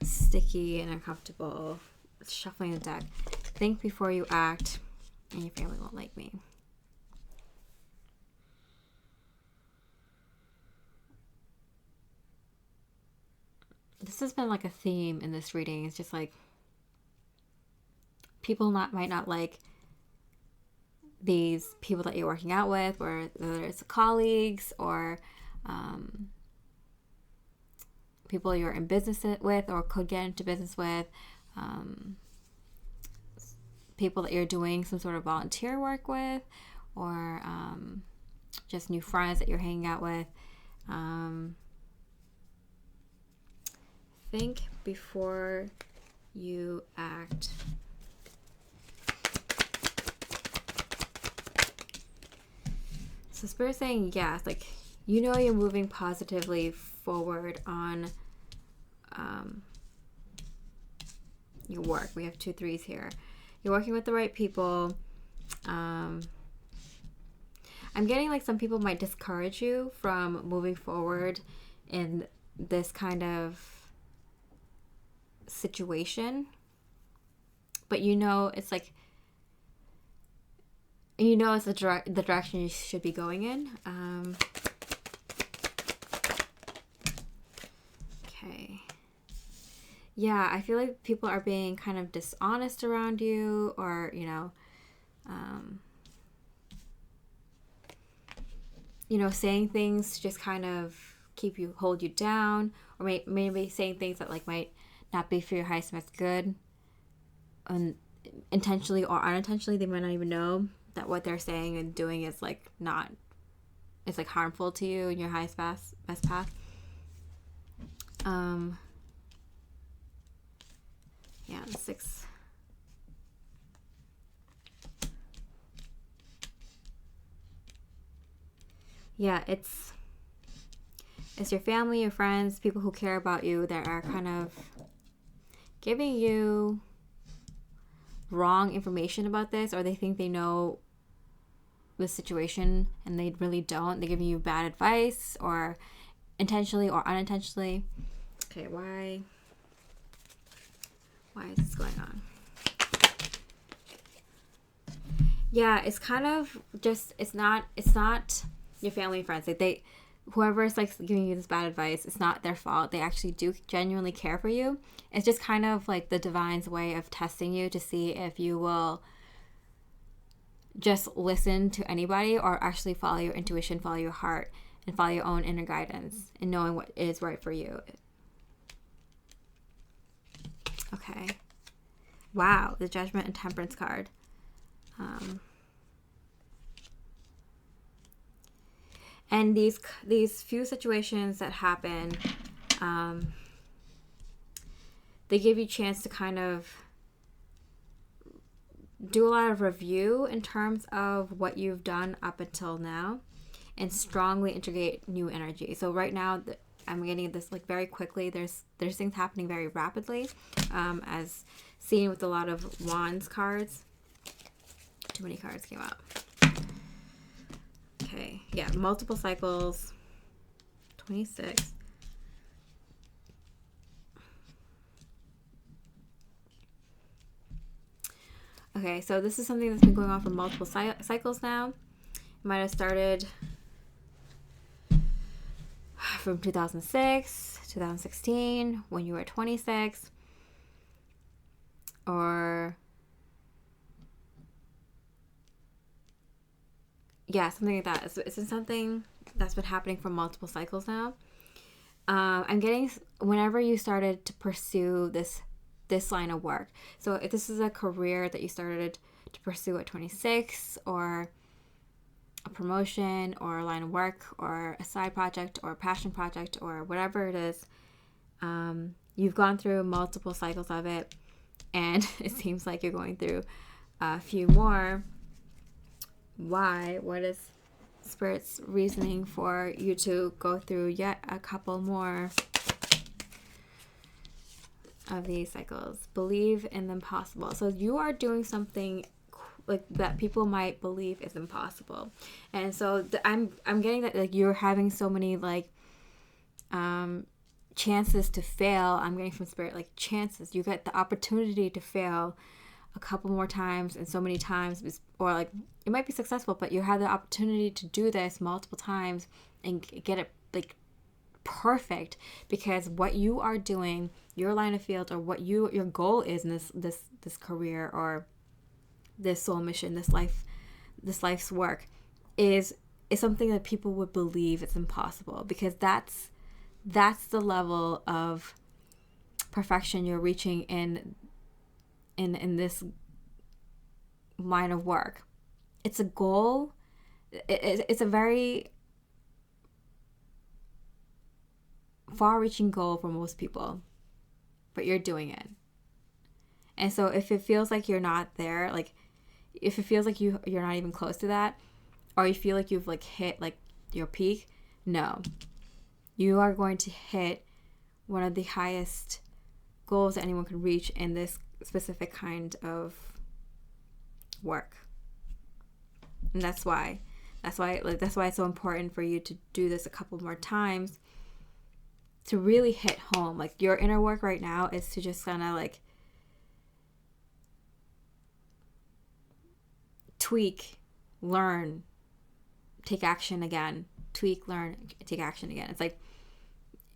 sticky and uncomfortable. Shuffling the deck. Think before you act, and your family won't like me. This has been like a theme in this reading. It's just like people might not like these people that you're working out with, or whether it's colleagues or people you're in business with or could get into business with, people that you're doing some sort of volunteer work with, or just new friends that you're hanging out with. Think before you act. So Spirit's saying yes, like you know you're moving positively forward on your work. We have 2 3s here. You're working with the right people. I'm getting like some people might discourage you from moving forward in this kind of situation, but you know it's like, you know it's the direction you should be going in. Okay, yeah, I feel like people are being kind of dishonest around you, or saying things to just kind of hold you down, or maybe saying things that like might not be for your highest and best good, and intentionally or unintentionally. They might not even know that what they're saying and doing is like not, it's like harmful to you in your highest best path. Yeah, the 6. Yeah, it's your family, your friends, people who care about you that are kind of giving you wrong information about this, or they think they know the situation and they really don't. They're giving you bad advice, or intentionally or unintentionally. Okay, why is this going on? Yeah, it's kind of just, it's not your family and friends. Like whoever is like giving you this bad advice, it's not their fault. They actually do genuinely care for you. It's just kind of like the divine's way of testing you to see if you will just listen to anybody, or actually follow your intuition, follow your heart, and follow your own inner guidance, and knowing what is right for you. Okay. Wow, the Judgment and Temperance card. And these few situations that happen, they give you a chance to kind of do a lot of review in terms of what you've done up until now, and strongly integrate new energy. So right now, I'm getting this like very quickly. There's things happening very rapidly, as seen with a lot of Wands cards. Too many cards came out. Okay, yeah, multiple cycles. 26. Okay, so this is something that's been going on for multiple cycles now. It might have started from 2006, 2016, when you were 26, or yeah, something like that. It's been something that's been happening for multiple cycles now. I'm getting, whenever you started to pursue this this line of work. So if this is a career that you started to pursue at 26, or a promotion or a line of work or a side project or a passion project or whatever it is, you've gone through multiple cycles of it, and it seems like you're going through a few more. Why? What is Spirit's reasoning for you to go through yet a couple more of these cycles? Believe in the impossible. So you are doing something like that people might believe is impossible, and so I'm getting that like you're having so many like chances to fail. I'm getting from Spirit like chances. You get the opportunity to fail a couple more times and so many times, or like it might be successful, but you have the opportunity to do this multiple times and get it like perfect, because what you are doing, your line of field, or what your goal is in this career or this soul mission, this life's work is something that people would believe it's impossible, because that's the level of perfection you're reaching in this line of work. It's a goal. It's a very far-reaching goal for most people, but you're doing it. And so if it feels like you're not there, like if it feels like you're not even close to that, or you feel like you've like hit like your peak, no. You are going to hit one of the highest goals that anyone can reach in this specific kind of work. And that's why it's so important for you to do this a couple more times to really hit home. Like your inner work right now is to just kind of like tweak, learn, take action again. Tweak, learn, take action again. It's like,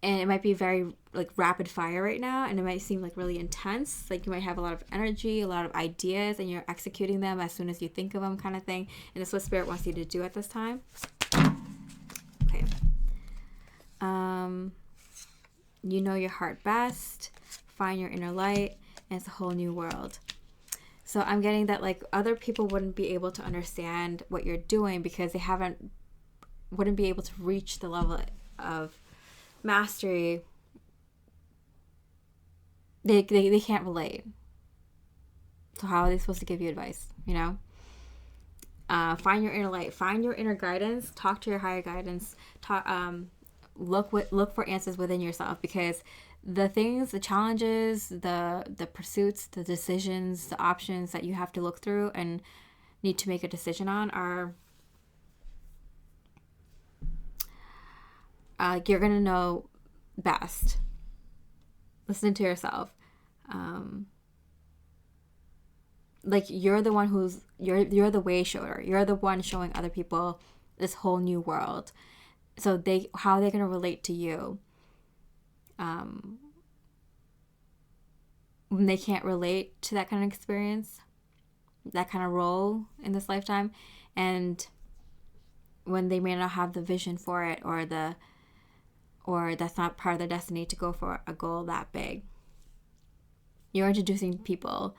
and it might be very like rapid fire right now, and it might seem like really intense. Like you might have a lot of energy, a lot of ideas, and you're executing them as soon as you think of them, kind of thing. And that's what Spirit wants you to do at this time. Okay. You know your heart best. Find your inner light, and it's a whole new world. So I'm getting that like other people wouldn't be able to understand what you're doing because they wouldn't be able to reach the level of mastery. They can't relate. So how are they supposed to give you advice, you know? Find your inner light, find your inner guidance, talk to your higher guidance, look for answers within yourself, because the things, the challenges, the pursuits, the decisions, the options that you have to look through and need to make a decision on are you're gonna know best. Listen to yourself. Like you're the one you're the way shower. You're the one showing other people this whole new world. So how are they gonna relate to you? When they can't relate to that kind of experience, that kind of role in this lifetime, and when they may not have the vision for it, or that's not part of their destiny to go for a goal that big. You're introducing people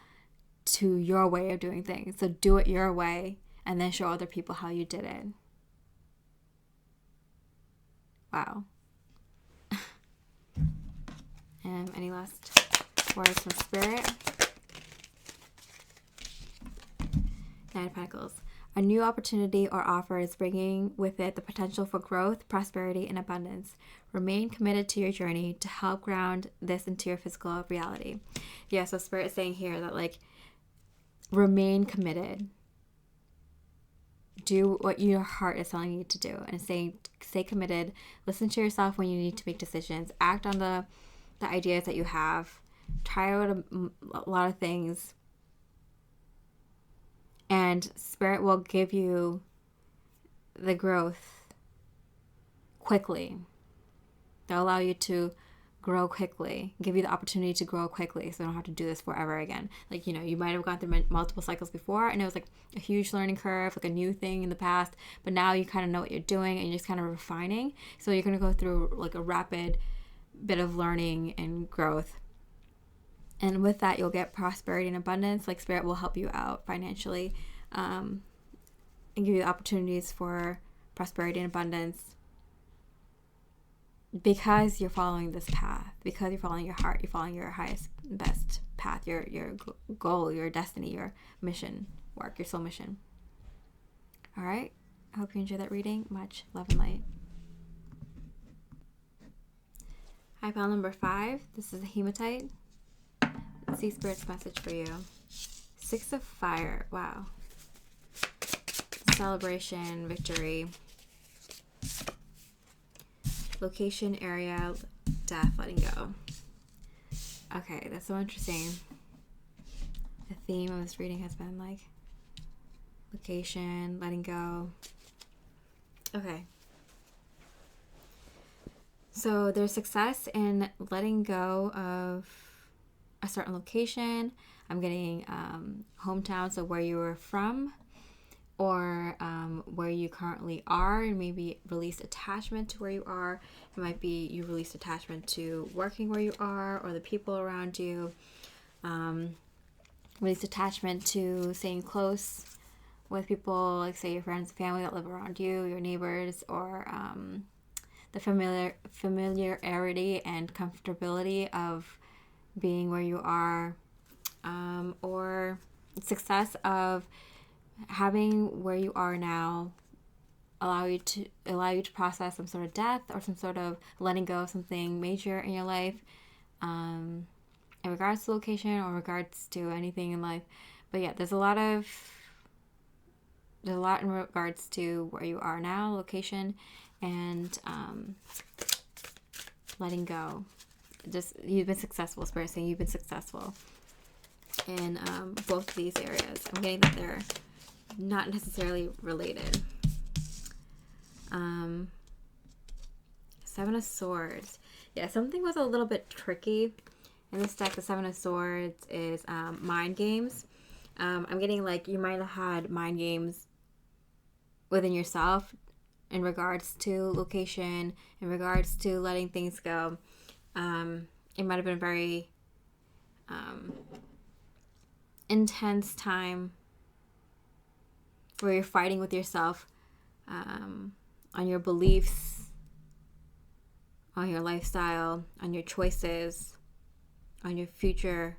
to your way of doing things. So do it your way and then show other people how you did it. Wow. And any last words from Spirit? Nine of Pentacles. A new opportunity or offer is bringing with it the potential for growth, prosperity, and abundance. Remain committed to your journey to help ground this into your physical reality. Yeah, so Spirit is saying here that, like, remain committed. Do what your heart is telling you to do, and stay committed. Listen to yourself when you need to make decisions. Act on the ideas that you have. Try out a lot of things. And Spirit will give you the growth quickly. They'll allow you to grow quickly, give you the opportunity to grow quickly, so you don't have to do this forever again. Like, you know, you might have gone through multiple cycles before, and it was like a huge learning curve, like a new thing in the past, but now you kind of know what you're doing, and you're just kind of refining. So you're going to go through like a rapid bit of learning and growth. And with that, you'll get prosperity and abundance. Like Spirit will help you out financially, and give you opportunities for prosperity and abundance, because you're following this path, because you're following your heart, you're following your highest, best path, your goal, your destiny, your mission work, your soul mission. All right. I hope you enjoyed that reading. Much love and light. Hi, pile number 5. This is a Hematite. Let's see Spirit's message for you. 6 of Fire. Wow. Celebration, victory. Location, area, death, letting go. Okay, that's so interesting. The theme of this reading has been like location, letting go. Okay. So there's success in letting go of a certain location. I'm getting hometown, so where you were from, or where you currently are, and maybe release attachment to where you are. It might be you release attachment to working where you are or the people around you. Release attachment to staying close with people, like say your friends and family that live around you, your neighbors, or the familiarity and comfortability of being where you are, or success of having where you are now allow you to process some sort of death or some sort of letting go of something major in your life, in regards to location or regards to anything in life. But yeah, there's a lot in regards to where you are now, location, and letting go. Just, you've been successful. Spirit saying you've been successful in both of these areas. I'm getting that they're not necessarily related. 7 of Swords. Yeah, something was a little bit tricky in this deck. The 7 of Swords is mind games. I'm getting like you might have had mind games within yourself in regards to location, in regards to letting things go. It might have been a very intense time where you're fighting with yourself on your beliefs, on your lifestyle, on your choices, on your future,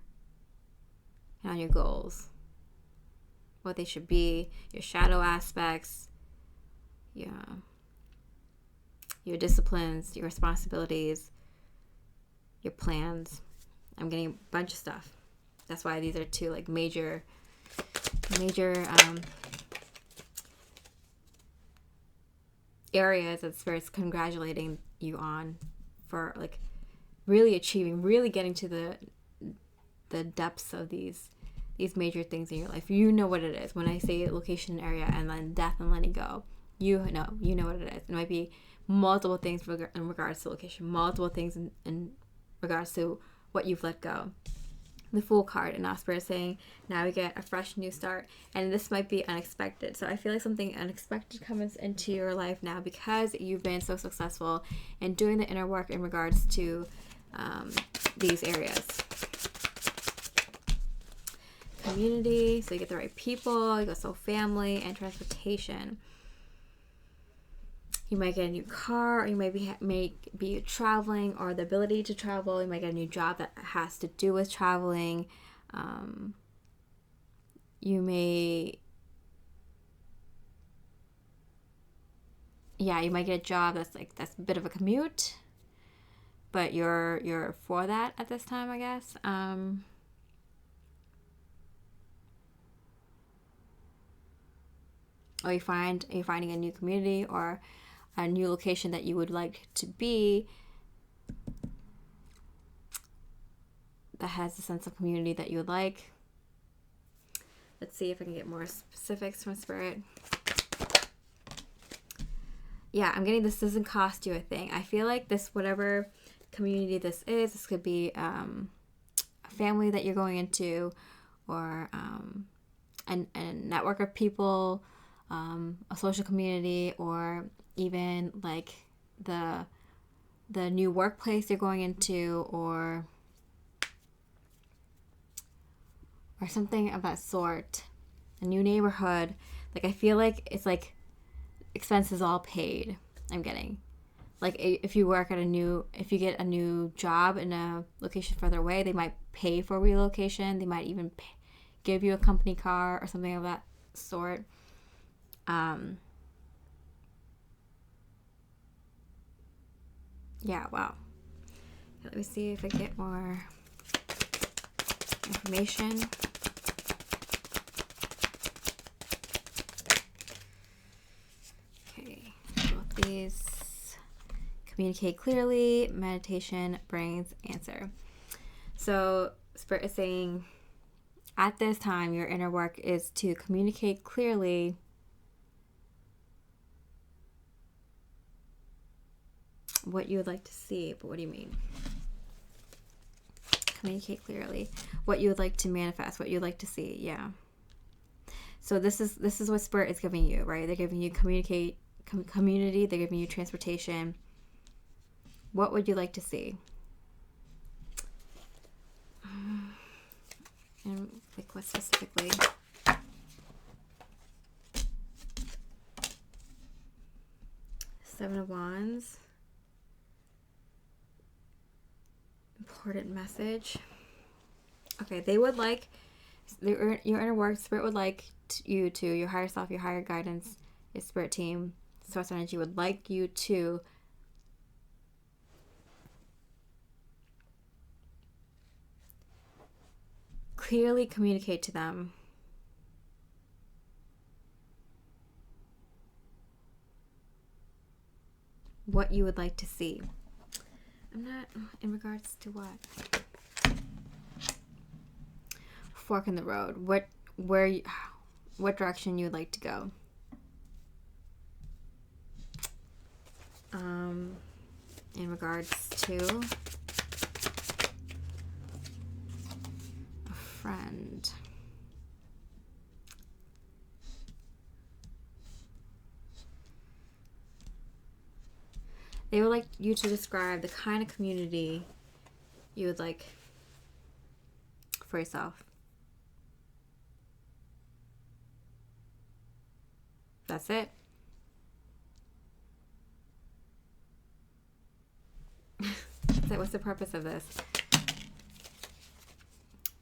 and on your goals. What they should be, your shadow aspects, your disciplines, your responsibilities, your plans. I'm getting a bunch of stuff. That's why these are 2 like major areas that Spirit's congratulating you on for like really achieving, really getting to the depths of these major things in your life. You know what it is. When I say location, area, and then death and letting go, you know what it is. It might be multiple things in regards to location, multiple things in regards to what you've let go. The Fool card, and now Spirit is saying now we get a fresh new start, and this might be unexpected. So I feel like something unexpected comes into your life now because you've been so successful in doing the inner work in regards to these areas. Community, so you get the right people, you got soul family, and transportation. You might get a new car, or you might be traveling, or the ability to travel. You might get a new job that has to do with traveling. You might get a job that's a bit of a commute, but you're for that at this time, I guess. Or you're finding a new community or a new location that you would like to be that has a sense of community that you would like. Let's see if I can get more specifics from Spirit. Yeah, I'm getting this doesn't cost you a thing. I feel like this, whatever community this could be a family that you're going into, or a network of people, a social community, or even like the new workplace you're going into, or or something of that sort. A new neighborhood. Like, I feel like it's like expenses all paid. I'm getting. Like, if you if you get a new job in a location further away, they might pay for relocation. They might even give you a company car or something of that sort. Yeah, wow. Let me see if I get more information. Okay, both these. Communicate clearly. Meditation brings answer. So Spirit is saying, at this time, your inner work is to communicate clearly what you would like to see. But what do you mean? Communicate clearly what you would like to manifest, what you'd like to see. Yeah. So this is what Spirit is giving you, right? They're giving you community. They're giving you transportation. What would you like to see? And like what specifically? Seven of Wands. Important message. Okay, they would like your inner work. Spirit would like you to, your higher self, your higher guidance, your spirit team, source energy would like you to clearly communicate to them what you would like to see. I'm not in regards to what? Fork in the road. What direction you would like to go? In regards to a friend. They would like you to describe the kind of community you would like for yourself. That's it. So what's the purpose of this?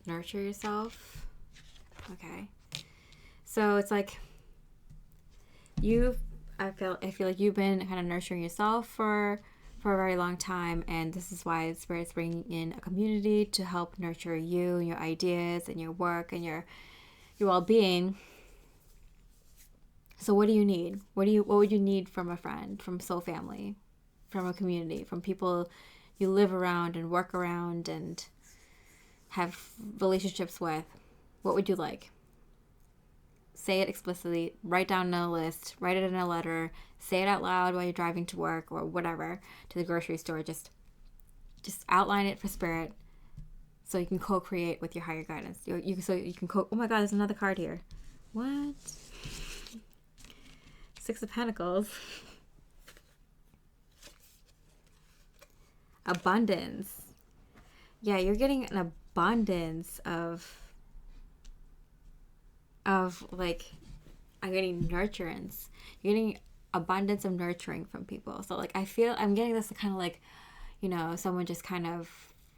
Nurture yourself. Okay. So it's like I feel like you've been kind of nurturing yourself for a very long time, and this is why Spirit's bringing in a community to help nurture you and your ideas and your work and your well-being. So what do you need? What would you need from a friend, from soul family, from a community, from people you live around and work around and have relationships with? What would you like? Say it explicitly, write down a list, write it in a letter, say it out loud while you're driving to work or whatever, to the grocery store. Just outline it for Spirit so you can co-create with your higher guidance. So you can oh my God, there's another card here. What? Six of Pentacles. Abundance. Yeah, you're getting an abundance of like, I'm getting nurturance. You're getting abundance of nurturing from people. So like, I feel I'm getting this kind of like, someone just kind of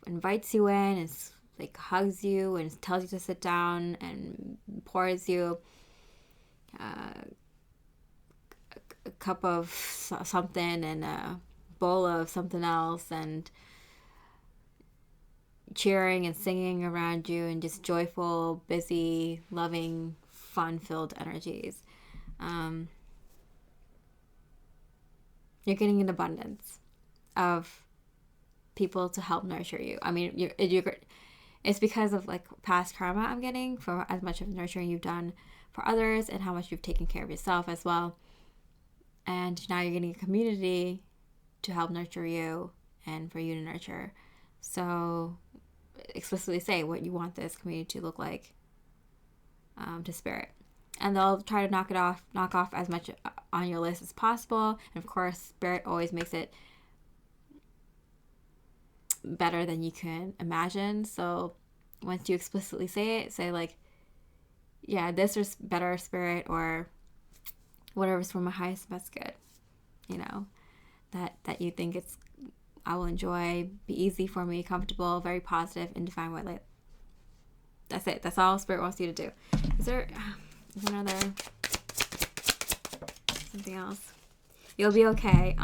invites you in and like hugs you and tells you to sit down and pours you a cup of something and a bowl of something else and cheering and singing around you and just joyful, busy, loving, fun-filled energies. You're getting an abundance of people to help nurture you. I mean, it's because of like past karma I'm getting for as much of nurturing you've done for others and how much you've taken care of yourself as well. And now you're getting a community to help nurture you and for you to nurture. So explicitly say what you want this community to look like to Spirit. And they'll try to knock off as much on your list as possible. And of course, Spirit always makes it better than you can imagine. So once you explicitly say it, say like, yeah, this is better spirit, or whatever's for my highest and best good, you know, that you think I will enjoy, be easy for me, comfortable, very positive, in divine white light. That's it. That's all spirit wants you to do. Is there another, something else? You'll be okay.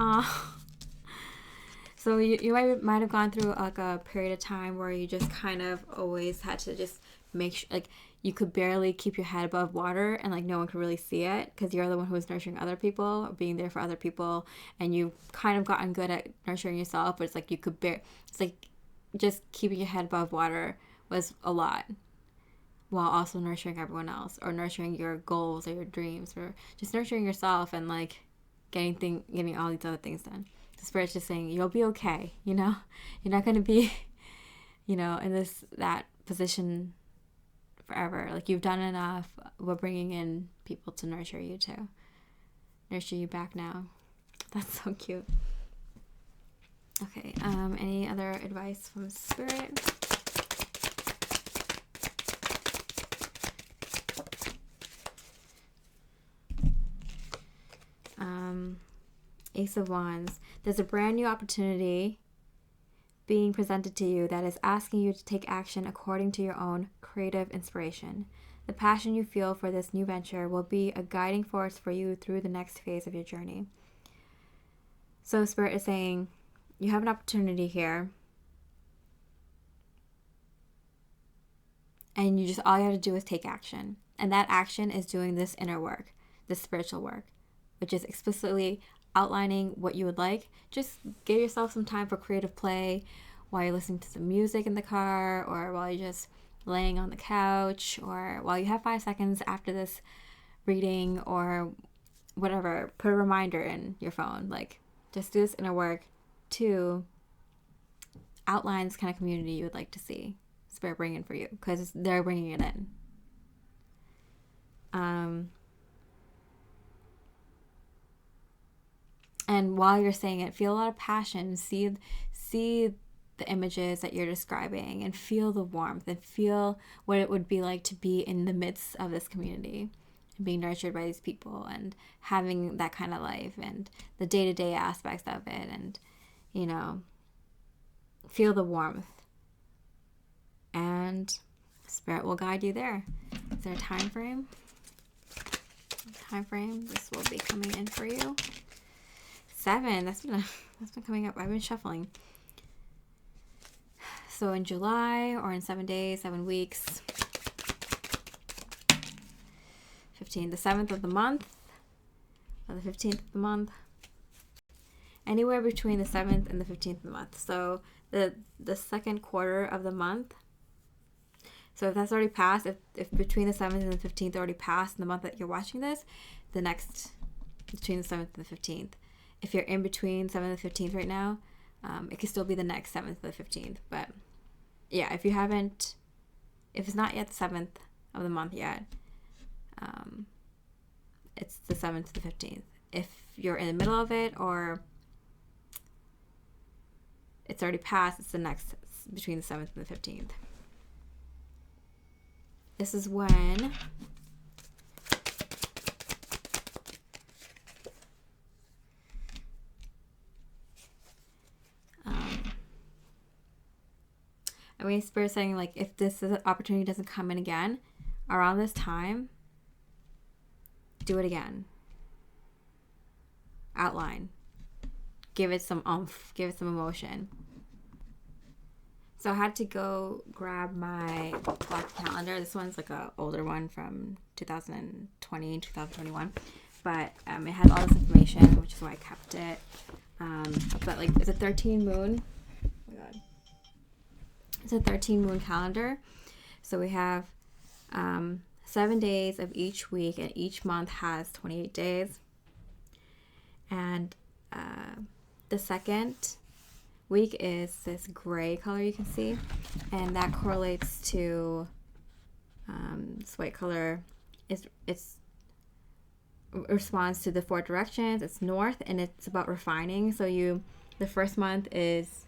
So you might have gone through like a period of time where you just kind of always had to just make sure, like, you could barely keep your head above water, and like no one could really see it because you're the one who was nurturing other people or being there for other people, and you've kind of gotten good at nurturing yourself, but it's like it's like just keeping your head above water was a lot, while also nurturing everyone else, or nurturing your goals or your dreams, or just nurturing yourself, and like getting all these other things done. The spirit's just saying you'll be okay, you know? You're not going to be, you know, in that position forever. Like, you've done enough. We're bringing in people to nurture you too. Nurture you back now. That's so cute. Okay, any other advice from spirit? Ace of Wands. There's a brand new opportunity being presented to you that is asking you to take action according to your own creative inspiration. The passion you feel for this new venture will be a guiding force for you through the next phase of your journey. So Spirit is saying you have an opportunity here, and all you have to do is take action. And that action is doing this inner work, this spiritual work, which is explicitly outlining what you would like. Just give yourself some time for creative play while you're listening to some music in the car, or while you're just laying on the couch, or while you have 5 seconds after this reading, or whatever. Put a reminder in your phone. Like, just do this inner work to outline this kind of community you would like to see Spirit bring in for you, because they're bringing it in. And while you're saying it, feel a lot of passion. See the images that you're describing, and feel the warmth, and feel what it would be like to be in the midst of this community and being nurtured by these people and having that kind of life, and the day-to-day aspects of it, and, you know, feel the warmth. And Spirit will guide you there. Is there a time frame? This will be coming in for you. 7. That's been coming up. I've been shuffling. So in July, or in 7 days, 7 weeks. 15. The 7th of the month, or the 15th of the month. Anywhere between the 7th and the 15th of the month. So the second quarter of the month. So if that's already passed, if between the 7th and the 15th already passed in the month that you're watching this, the next between the 7th and the 15th. If you're in between 7th and 15th right now, it could still be the next 7th to the 15th. But yeah, if it's not yet the 7th of the month yet, it's the 7th to the 15th. If you're in the middle of it, or it's already passed, it's the next between the 7th and the 15th. This is when Spirit saying, like, if this opportunity doesn't come in again around this time, do it again. Outline. Give it some oomph. Give it some emotion. So I had to go grab my clock calendar. This one's like an older one from 2020, 2021. But it has all this information, which is why I kept it. But like, it's a 13 moon. Oh my god. It's a 13 moon calendar. So we have 7 days of each week, and each month has 28 days. And the second week is this gray color you can see, and that correlates to this white color. It responds to the 4 directions. It's north, and it's about refining. So the first month is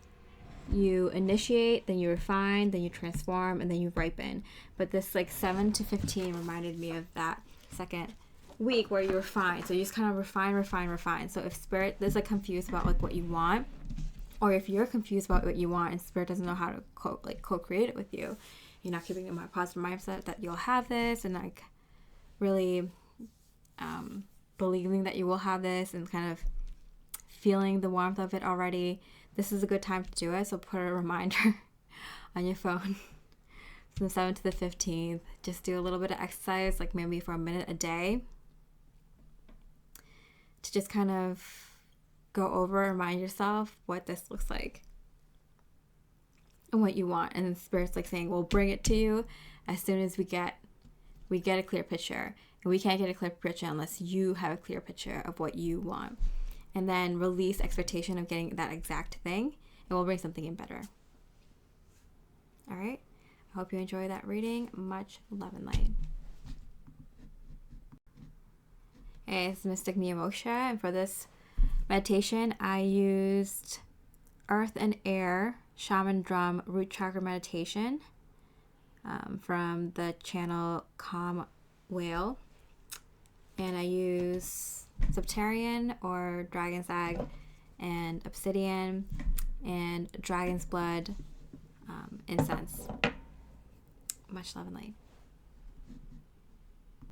you initiate, then you refine, then you transform, and then you ripen. But this like 7 to 15 reminded me of that second week where you refine. So you just kind of refine. So if spirit is confused about what you want, or if you're confused about what you want and spirit doesn't know how to co-create it with you, you're not keeping a positive mindset that you'll have this, and really believing that you will have this, and kind of feeling the warmth of it already, this is a good time to do it. So put a reminder on your phone from the 7th to the 15th. Just do a little bit of exercise, maybe for a minute a day, to just kind of go over and remind yourself what this looks like and what you want. And the spirit's saying, we'll bring it to you as soon as we get a clear picture. And we can't get a clear picture unless you have a clear picture of what you want. And then release expectation of getting that exact thing, and we'll bring something in better. All right. I hope you enjoy that reading. Much love and light. Hey, it's Mystic Miyamosha, and for this meditation, I used Earth and Air Shaman Drum Root Chakra Meditation from the channel Calm Whale. And I use Septarian or Dragon's Egg and Obsidian and Dragon's Blood incense. Much love and light.